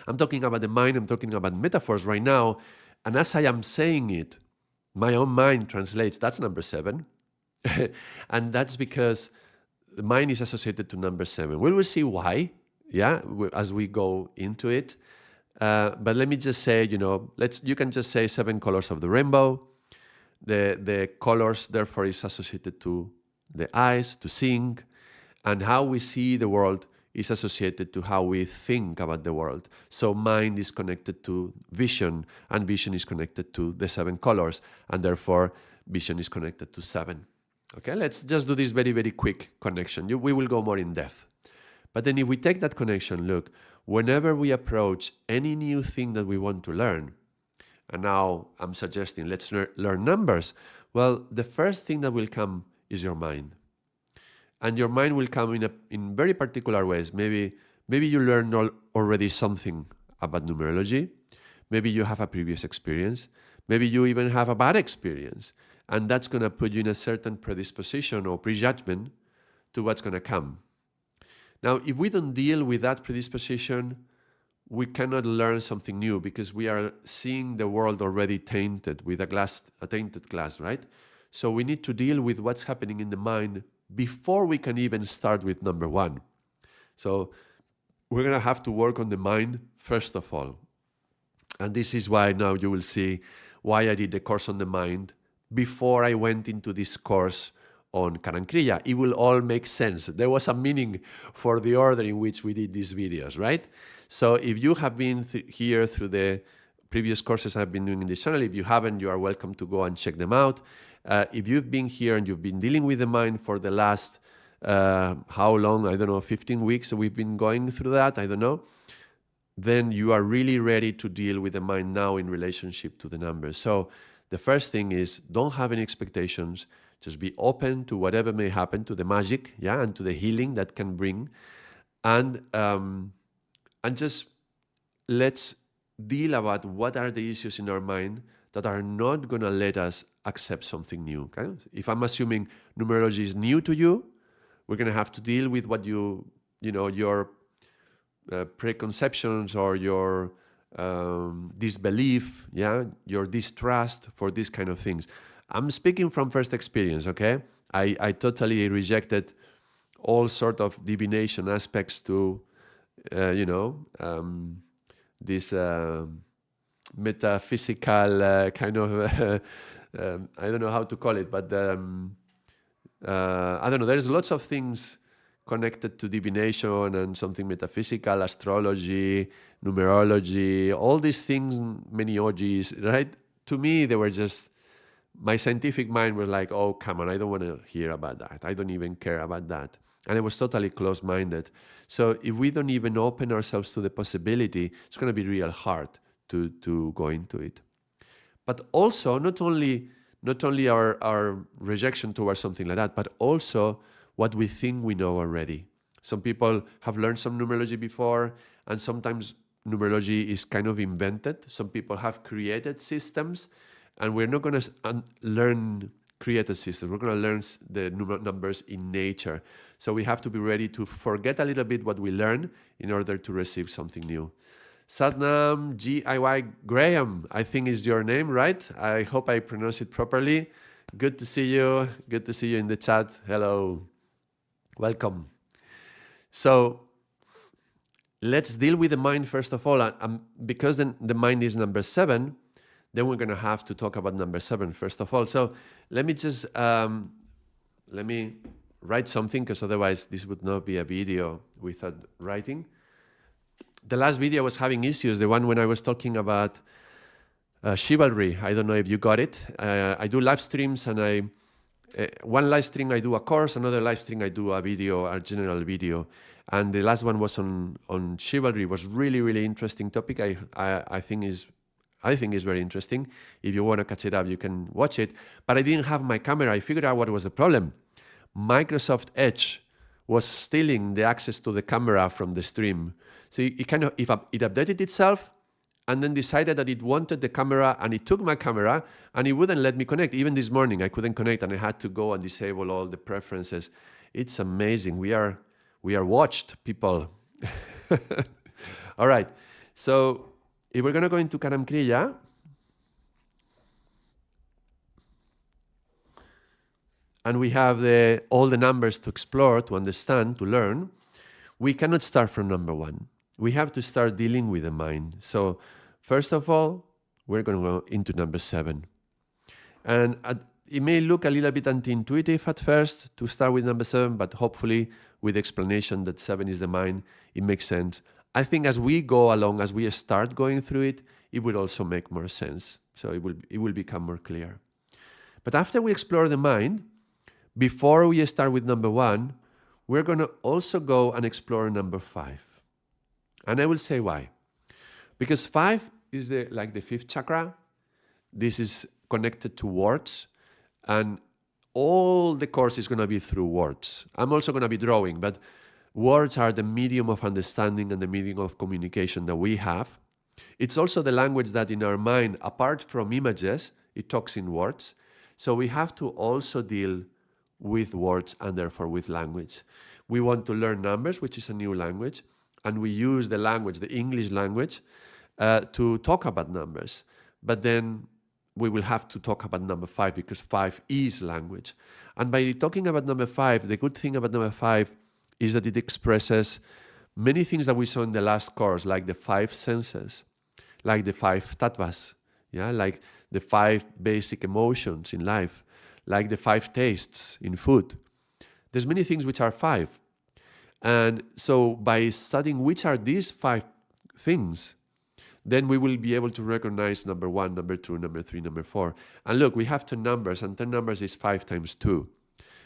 I'm talking about the mind, I'm talking about metaphors right now, and as I am saying it, my own mind translates, that's number 7. And that's because the mind is associated to number 7. We will see why, as we go into it. But let me just say, you can just say 7 colors of the rainbow. The colors, therefore, is associated to the eyes, to seeing, and how we see the world is associated to how we think about the world. So mind is connected to vision, and vision is connected to the 7 colors, and therefore vision is connected to 7. Okay, let's just do this very, very quick connection. We will go more in depth. But then if we take that connection, look, whenever we approach any new thing that we want to learn, and now I'm suggesting let's learn numbers, well, the first thing that will come is your mind. And your mind will come in very particular ways. Maybe you learned already something about numerology. Maybe you have a previous experience. Maybe you even have a bad experience. And that's going to put you in a certain predisposition or prejudgment to what's going to come. Now, if we don't deal with that predisposition, we cannot learn something new because we are seeing the world already tainted with a tainted glass, right? So we need to deal with what's happening in the mind before we can even start with number 1. So we're going to have to work on the mind first of all. And this is why now you will see why I did the course on the mind before I went into this course on Karam Kriya. It will all make sense. There was a meaning for the order in which we did these videos, right? So if you have been here through the previous courses I've been doing in this channel, if you haven't, you are welcome to go and check them out. If you've been here and you've been dealing with the mind for the last, how long? I don't know, 15 weeks we've been going through that, I don't know. Then you are really ready to deal with the mind now in relationship to the numbers. So the first thing is don't have any expectations. Just be open to whatever may happen, to the magic, yeah, and to the healing that can bring. And just let's deal about what are the issues in our mind that are not going to let us accept something new. Okay? If I'm assuming numerology is new to you, we're going to have to deal with what your preconceptions or your disbelief, yeah, your distrust for these kind of things. I'm speaking from first experience, okay? I totally rejected all sort of divination aspects to, this metaphysical kind of, I don't know how to call it, but I don't know, there's lots of things connected to divination and something metaphysical, astrology, numerology, all these things, many orgies, right? To me, they were just, my scientific mind was like, oh, come on, I don't want to hear about that. I don't even care about that. And I was totally closed-minded. So if we don't even open ourselves to the possibility, it's going to be real hard to go into it. But also, not only our rejection towards something like that, but also what we think we know already. Some people have learned some numerology before, and sometimes numerology is kind of invented. Some people have created systems, and we're not going to learn created systems. We're going to learn the numbers in nature. So we have to be ready to forget a little bit what we learn in order to receive something new. Satnam G.I.Y. Graham, I think is your name, right? I hope I pronounce it properly. Good to see you. Good to see you in the chat. Hello. Welcome. So let's deal with the mind first of all. Because the mind is number 7, then we're going to have to talk about number 7 first of all. So let me just let me write something, because otherwise this would not be a video without writing. The last video was having issues, the one when I was talking about chivalry. I don't know if you got it. I do live streams, and one live stream I do a course, another live stream I do a video, a general video. And the last one was on chivalry. It was really, really interesting topic. I think is very interesting. If you want to catch it up, you can watch it. But I didn't have my camera. I figured out what was the problem. Microsoft Edge was stealing the access to the camera from the stream. So it updated itself, and then decided that it wanted the camera, and it took my camera, and it wouldn't let me connect. Even this morning, I couldn't connect, and I had to go and disable all the preferences. It's amazing. We are watched, people. All right. So if we're going to go into Karam Kriya, and we have all the numbers to explore, to understand, to learn, we cannot start from number 1. We have to start dealing with the mind. So first of all, we're going to go into number 7. And it may look a little bit anti-intuitive at first to start with number 7, but hopefully with the explanation that 7 is the mind, it makes sense. I think as we go along, as we start going through it, it will also make more sense. So it will become more clear. But after we explore the mind, before we start with number 1, we're going to also go and explore number 5. And I will say why. Because 5 is like the 5th chakra. This is connected to words. And all the course is going to be through words. I'm also going to be drawing, but words are the medium of understanding and the medium of communication that we have. It's also the language that in our mind, apart from images, it talks in words. So we have to also deal with words and therefore with language. We want to learn numbers, which is a new language, and we use the language, the English language, to talk about numbers. But then we will have to talk about number 5, because 5 is language. And by talking about number 5, the good thing about number 5 is that it expresses many things that we saw in the last course, like the 5 senses, like the 5 tattvas, yeah, like the 5 basic emotions in life, like the 5 tastes in food. There's many things which are 5. And so by studying which are these 5 things, then we will be able to recognize number 1, number 2, number 3, number 4. And look, we have 10 numbers, and 10 numbers is 5 times 2.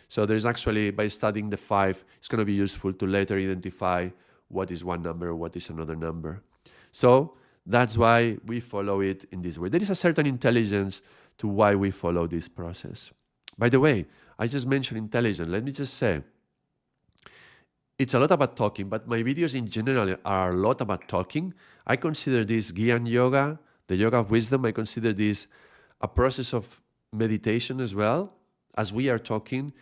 So there's actually, by studying the 5, it's going to be useful to later identify what is one number, what is another number. So that's why we follow it in this way. There is a certain intelligence to why we follow this process. By the way, I just mentioned intelligence. Let me just say, it's a lot about talking, but my videos in general are a lot about talking. I consider this Gyan Yoga, the yoga of wisdom. I consider this a process of meditation as well. As we are talking,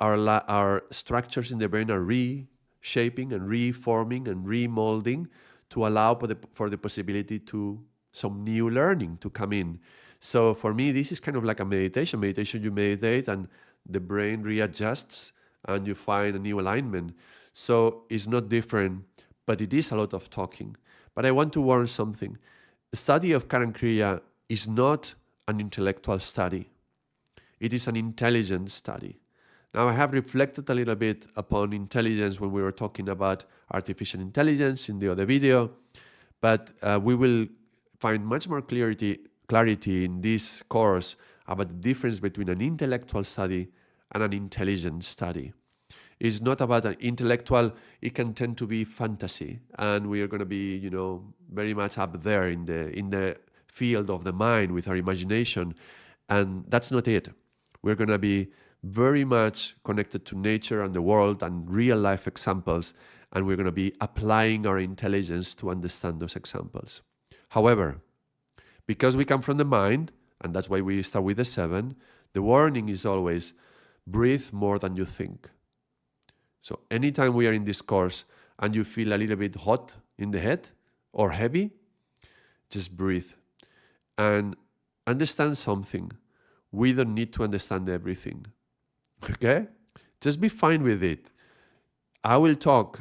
our structures in the brain are reshaping and reforming and remolding to allow for the possibility to some new learning to come in. So for me, this is kind of like a meditation. Meditation, you meditate and the brain readjusts and you find a new alignment. So it's not different, but it is a lot of talking. But I want to warn something. The study of Karam Kriya is not an intellectual study. It is an intelligence study. Now, I have reflected a little bit upon intelligence when we were talking about artificial intelligence in the other video, but we will find much more clarity in this course about the difference between an intellectual study and an intelligence study. It's not about an intellectual, it can tend to be fantasy, and we are going to be, very much up there in the field of the mind with our imagination, and that's not it. We're going to be very much connected to nature and the world and real life examples, and we're going to be applying our intelligence to understand those examples. However, because we come from the mind, and that's why we start with the 7, the warning is always breathe more than you think. So anytime we are in this course and you feel a little bit hot in the head or heavy, just breathe and understand something. We don't need to understand everything. Okay? Just be fine with it. I will talk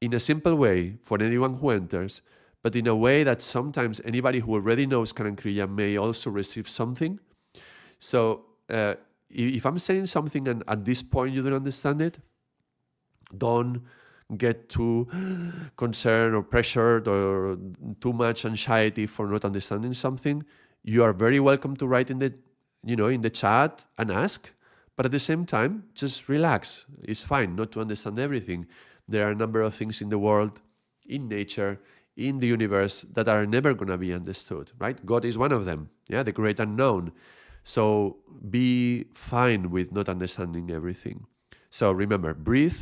in a simple way for anyone who enters, but in a way that sometimes anybody who already knows Karam Kriya may also receive something. So if I'm saying something and at this point you don't understand it, don't get too concerned or pressured or too much anxiety for not understanding something. You are very welcome to write in the chat and ask. But at the same time, just relax. It's fine not to understand everything. There are a number of things in the world, in nature, in the universe that are never going to be understood, right? God is one of them, the great unknown. So be fine with not understanding everything. So remember, breathe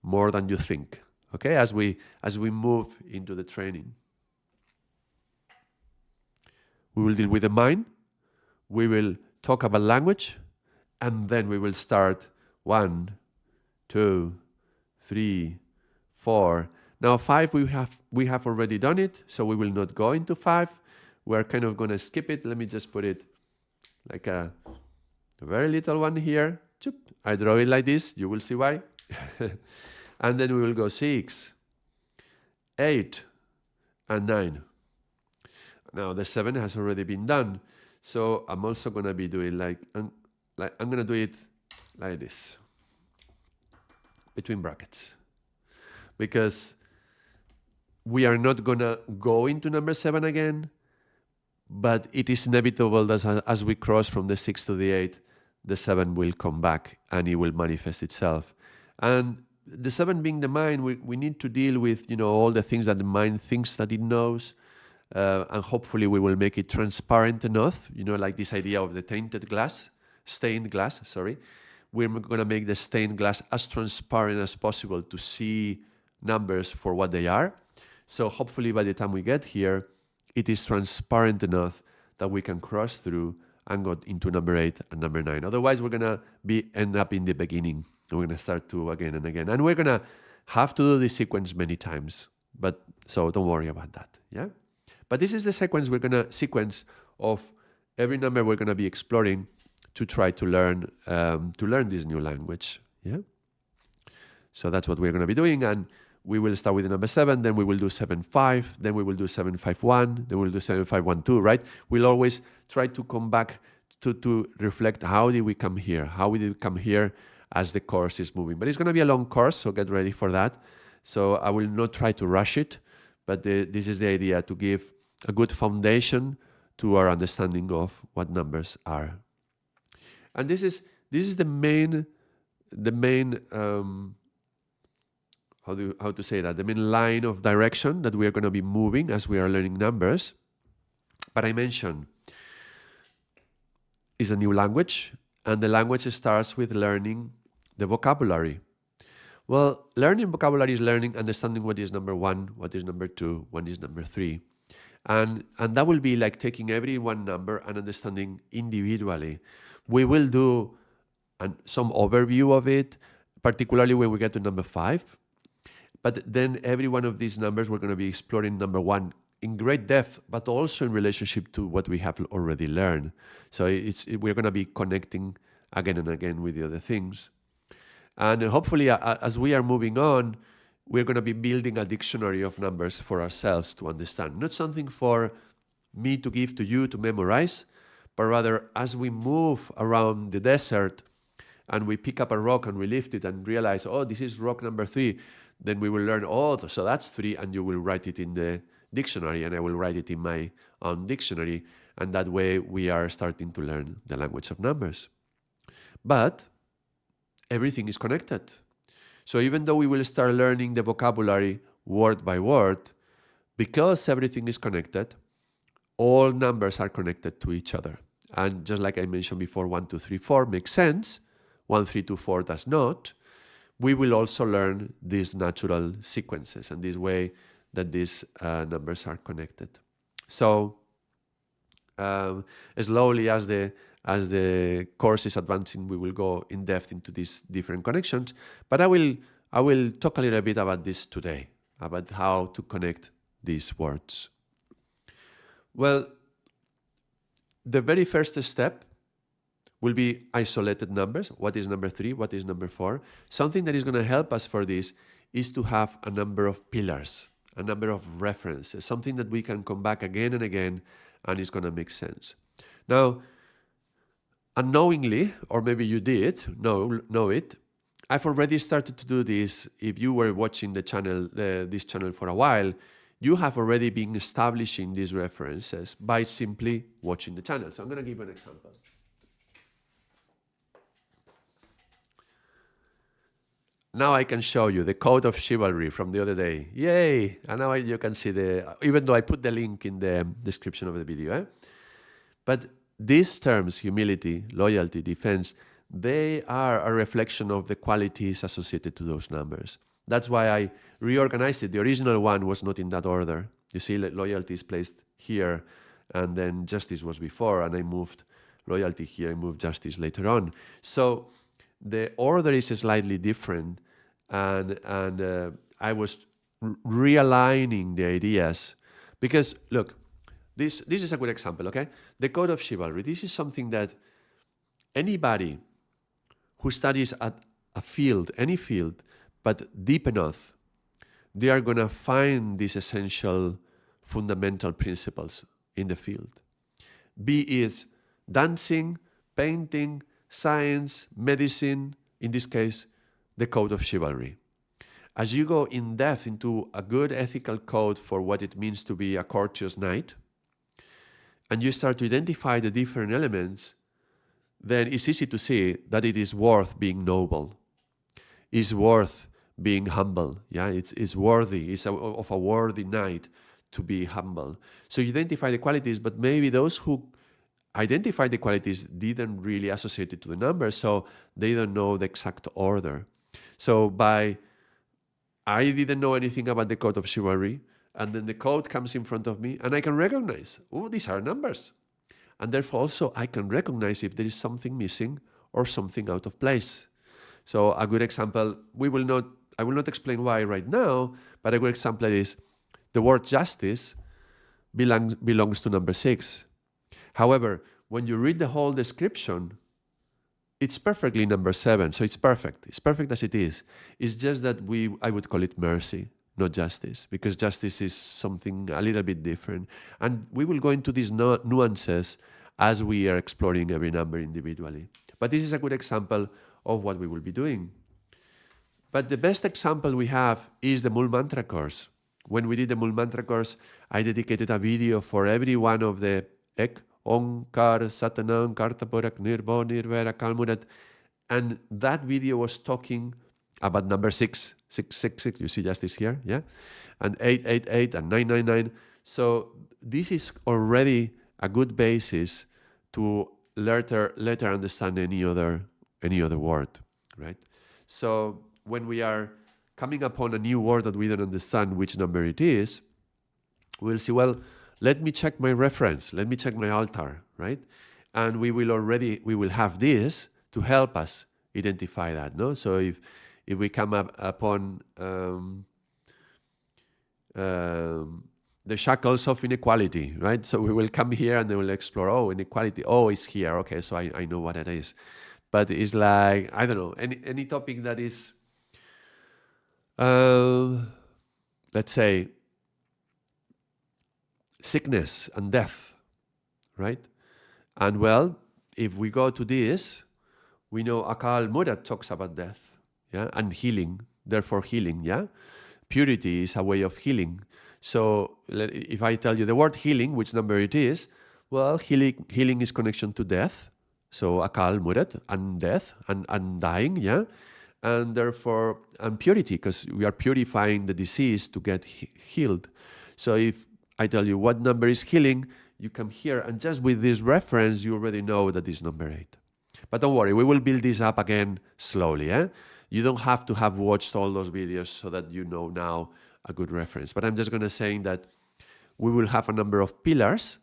more than you think, okay? As we move into the training. We will deal with the mind. We will talk about language. And then we will start 1, 2, 3, 4. Now 5, we have already done it, so we will not go into 5. We're kind of going to skip it. Let me just put it like a very little one here. I draw it like this. You will see why. And then we will go 6, 8, and 9. Now the 7 has already been done. So I'm also going to be doing I'm going to do it like this, between brackets, because we are not going to go into number 7 again, but it is inevitable that as we cross from the 6 to the 8, the 7 will come back and it will manifest itself. And the 7 being the mind, we need to deal with, all the things that the mind thinks that it knows, and hopefully we will make it transparent enough, like this idea of the stained glass, we're going to make the stained glass as transparent as possible to see numbers for what they are. So hopefully by the time we get here, it is transparent enough that we can cross through and go into number 8 and number 9. Otherwise, we're going to end up in the beginning. We're going to start to again and again. And we're going to have to do this sequence many times. So don't worry about that. Yeah. But this is the sequence of every number we're going to be exploring to try to learn this new language. Yeah. So that's what we're going to be doing, and we will start with the number 7. Then we will do 7-5. Then we will do 7-5-1. Then we'll do 7-5-1-2. Right? We'll always try to come back to reflect how did we come here? How did we come here as the course is moving? But it's going to be a long course, so get ready for that. So I will not try to rush it, but this is the idea, to give a good foundation to our understanding of what numbers are. And this is the main how to say that, the main line of direction that we are going to be moving as we are learning numbers. But I mentioned it's a new language, And the language starts with learning the vocabulary. Well, learning vocabulary is learning, understanding what is number one, what is number two, what is number three. And that will be like taking every one number and understanding individually. We will do some overview of it, particularly when we get to number 5. But then every one of these numbers, we're going to be exploring number 1 in great depth, but also in relationship to what we have already learned. So we're going to be connecting again and again with the other things. And hopefully, as we are moving on, we're going to be building a dictionary of numbers for ourselves to understand. Not something for me to give to you to memorize, but rather as we move around the desert and we pick up a rock and we lift it and realize, oh, this is rock number 3, then we will learn, oh, so that's 3, and you will write it in the dictionary, and I will write it in my own dictionary. And that way we are starting to learn the language of numbers. But everything is connected. So even though we will start learning the vocabulary word by word, because everything is connected, all numbers are connected to each other. And just like I mentioned before, 1, 2, 3, 4 makes sense. 1, 3, 2, 4 does not. We will also learn these natural sequences and this way that these numbers are connected. So slowly as the course is advancing, we will go in depth into these different connections. But I will talk a little bit about this today, about how to connect these words. Well, the very first step will be isolated numbers. What is number 3? What is number 4? Something that is going to help us for this is to have a number of pillars, a number of references, something that we can come back again and again, and it's going to make sense. Now, unknowingly, or maybe you did know it, I've already started to do this. If you were watching the channel, this channel for a while, you have already been establishing these references by simply watching the channel. So I'm going to give you an example. Now I can show you the code of chivalry from the other day. Yay! And now you can see even though I put the link in the description of the video. But these terms, humility, loyalty, defense, they are a reflection of the qualities associated to those numbers. That's why I reorganized it. The original one was not in that order. You see, loyalty is placed here, and then justice was before, and I moved loyalty here, I moved justice later on. So the order is slightly different, and I was realigning the ideas. Because, look, this is a good example, okay? The code of chivalry. This is something that anybody who studies at a field, any field, but deep enough, they are going to find these essential fundamental principles in the field. Be it dancing, painting, science, medicine, in this case, the code of chivalry. As you go in depth into a good ethical code for what it means to be a courteous knight, and you start to identify the different elements, then it's easy to see that it is worth being noble. It's worth being humble. Yeah, it's worthy. It's of a worthy knight to be humble. So you identify the qualities, but maybe those who identify the qualities didn't really associate it to the numbers, so they don't know the exact order. So I didn't know anything about the code of chivalry, and then the code comes in front of me, and I can recognize, oh, these are numbers. And therefore also I can recognize if there is something missing or something out of place. So a good example, I will not explain why right now, but a good example is the word justice belongs to number 6. However, when you read the whole description, it's perfectly number 7. So it's perfect. It's perfect as it is. It's just that I would call it mercy, not justice, because justice is something a little bit different. And we will go into these nuances as we are exploring every number individually. But this is a good example of what we will be doing. But the best example we have is the Mool Mantra course. When we did the Mool Mantra course, I dedicated a video for every one of the Ek, Onkar, Satanam, Kartapurak, Nirbo, Nirvera, Kalmurat. And that video was talking about number 6, 666. You see justice here, yeah? And 888 and 999. So this is already a good basis to later understand any other word, right? So when we are coming upon a new word that we don't understand which number it is, we'll see, well, let me check my reference, let me check my altar, right? And we will have this to help us identify that, no? So if we come upon the shackles of inequality, right? So we will come here and they will explore, oh, inequality, oh, it's here, okay, so I know what it is. But it's like, I don't know, any topic that is, let's say, sickness and death, right? And well, if we go to this, we know Akal Murad talks about death, yeah, and healing, therefore healing, yeah? Purity is a way of healing. So if I tell you the word healing, which number it is, well, healing is connection to death. So Akal Murad, and death, and dying, yeah? And therefore, and purity, because we are purifying the disease to get healed. So if I tell you what number is healing, you come here, and just with this reference, you already know that it's number 8. But don't worry, we will build this up again slowly. Eh? You don't have to have watched all those videos so that you know now a good reference. But I'm just going to say that we will have a number of pillars,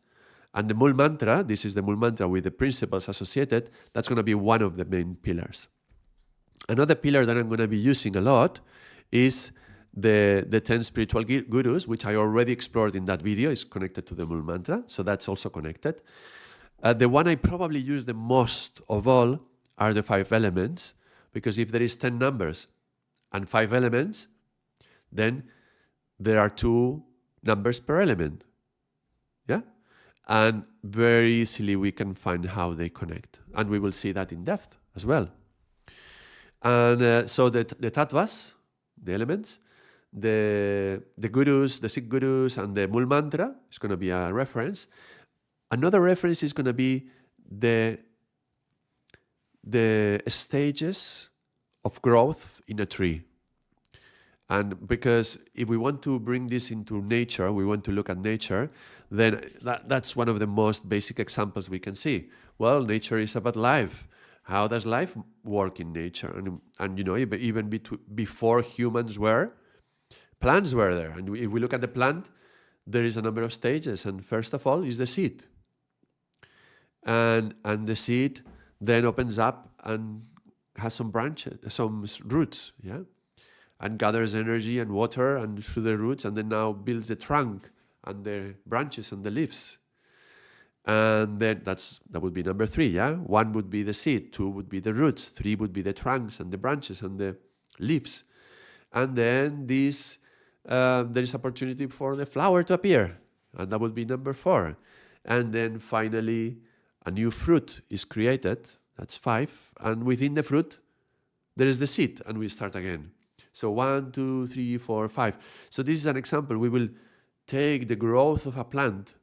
and the Mul Mantra, this is the Mul Mantra with the principles associated, that's going to be one of the main pillars. Another pillar that I'm going to be using a lot is the 10 spiritual gurus, which I already explored in that video, is connected to the Mul Mantra, so that's also connected. The one I probably use the most of all are the 5 elements, because if there is 10 numbers and 5 elements, then there are 2 numbers per element. Yeah? And very easily we can find how they connect. And we will see that in depth as well. And so the tattvas, the elements, the gurus, the 6 gurus, and the Mul Mantra is going to be a reference. Another reference is going to be the stages of growth in a tree. And because if we want to bring this into nature, we want to look at nature, then that's one of the most basic examples we can see. Well, nature is about life. How does life work in nature? And you know, even before humans were, plants were there. And if we look at the plant, there is a number of stages. And first of all is the seed. And the seed then opens up and has some branches, some roots, yeah? And gathers energy and water and through the roots, and then now builds the trunk and the branches and the leaves. And then that would be number 3, yeah? 1 would be the seed, 2 would be the roots, 3 would be the trunks and the branches and the leaves. And then there is opportunity for the flower to appear, and that would be number 4. And then finally, a new fruit is created, that's 5, and within the fruit, there is the seed, and we start again. So 1, 2, 3, 4, 5. So this is an example. We will take the growth of a plant,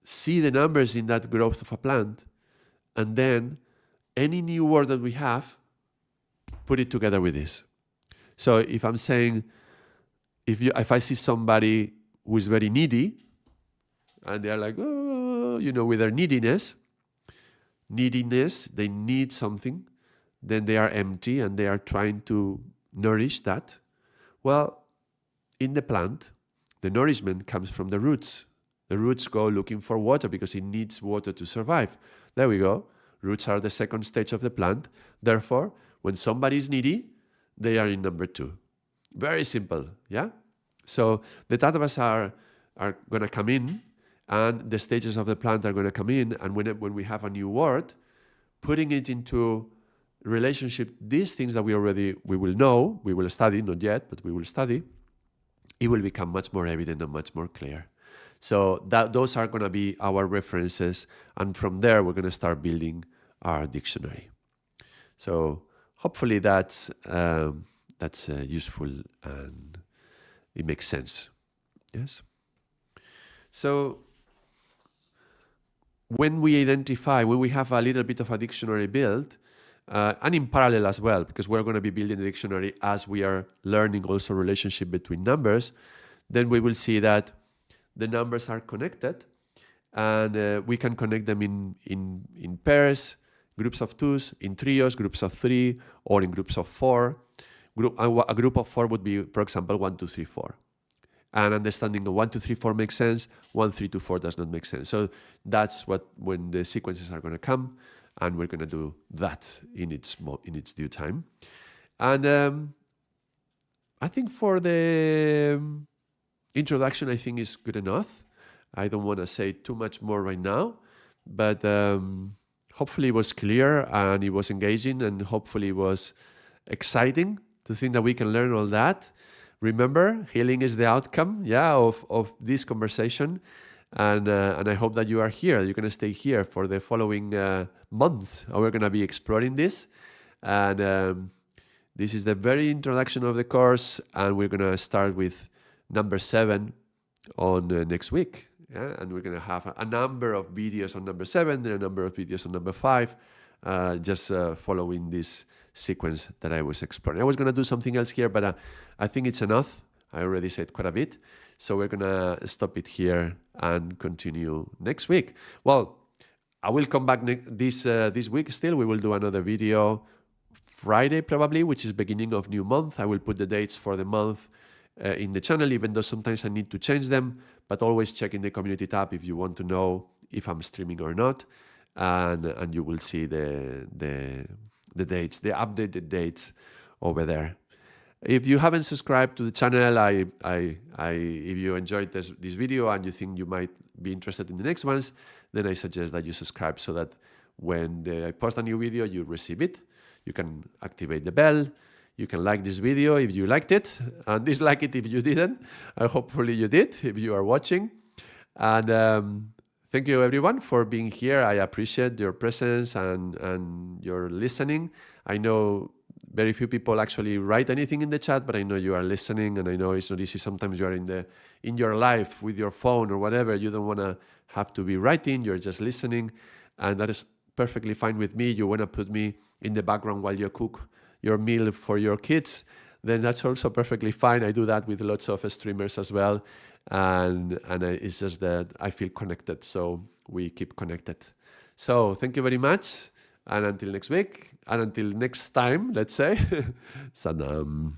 see the numbers in that growth of a plant, and then any new word that we have, put it together with this. So if I'm saying, if I see somebody who is very needy, and they're like, oh, you know, with their neediness, they need something, then they are empty and they are trying to nourish that. Well, in the plant, the nourishment comes from the roots. The roots go looking for water because it needs water to survive. There we go. Roots are the second stage of the plant. Therefore, when somebody is needy, they are in number 2. Very simple, yeah? So the tattvas are going to come in, and the stages of the plant are going to come in, and when we have a new word, putting it into relationship, these things that we will know, we will study, not yet, but we will study, it will become much more evident and much more clear. So those are going to be our references, and from there we're going to start building our dictionary. So hopefully that's useful and it makes sense. Yes. So when we have a little bit of a dictionary built, and in parallel as well, because we're going to be building the dictionary as we are learning also relationship between numbers, then we will see that the numbers are connected, and we can connect them in pairs, groups of twos, in trios, groups of three, or in groups of four. A group of four would be, for example, 1, 2, 3, 4. And understanding the 1, 2, 3, 4 makes sense, 1, 3, 2, 4 does not make sense. So that's when the sequences are going to come, and we're going to do that in its due time. And I think for the introduction, I think is good enough. I don't want to say too much more right now, but hopefully it was clear and it was engaging, and hopefully it was exciting to think that we can learn all that. Remember, healing is the outcome, of this conversation, and I hope that you are here. You're going to stay here for the following months. We're going to be exploring this, and this is the very introduction of the course, and we're going to start with number 7 on next week. Yeah? And we're going to have a number of videos on number 7, then a number of videos on number 5, just following this sequence that I was exploring. I was going to do something else here, but I think it's enough. I already said quite a bit. So we're going to stop it here and continue next week. Well, I will come back this week still. We will do another video Friday probably, which is beginning of new month. I will put the dates for the month in the channel, even though sometimes I need to change them, but always check in the community tab if you want to know if I'm streaming or not, and you will see the dates, the updated dates over there. If you haven't subscribed to the channel, if you enjoyed this video and you think you might be interested in the next ones, then I suggest that you subscribe so that when I post a new video, you receive it. You can activate the bell. You can like this video if you liked it, and dislike it if you didn't. Hopefully you did, if you are watching. And thank you everyone for being here. I appreciate your presence and your listening. I know very few people actually write anything in the chat, but I know you are listening, and I know it's not easy. Sometimes you are in your life with your phone or whatever. You don't want to have to be writing. You're just listening, and that is perfectly fine with me. You want to put me in the background while you cook your meal for your kids, then that's also perfectly fine. I do that with lots of streamers as well, and it's just that I feel connected, so we keep connected. So thank you very much, and until next week, and until next time, let's say, Sanam.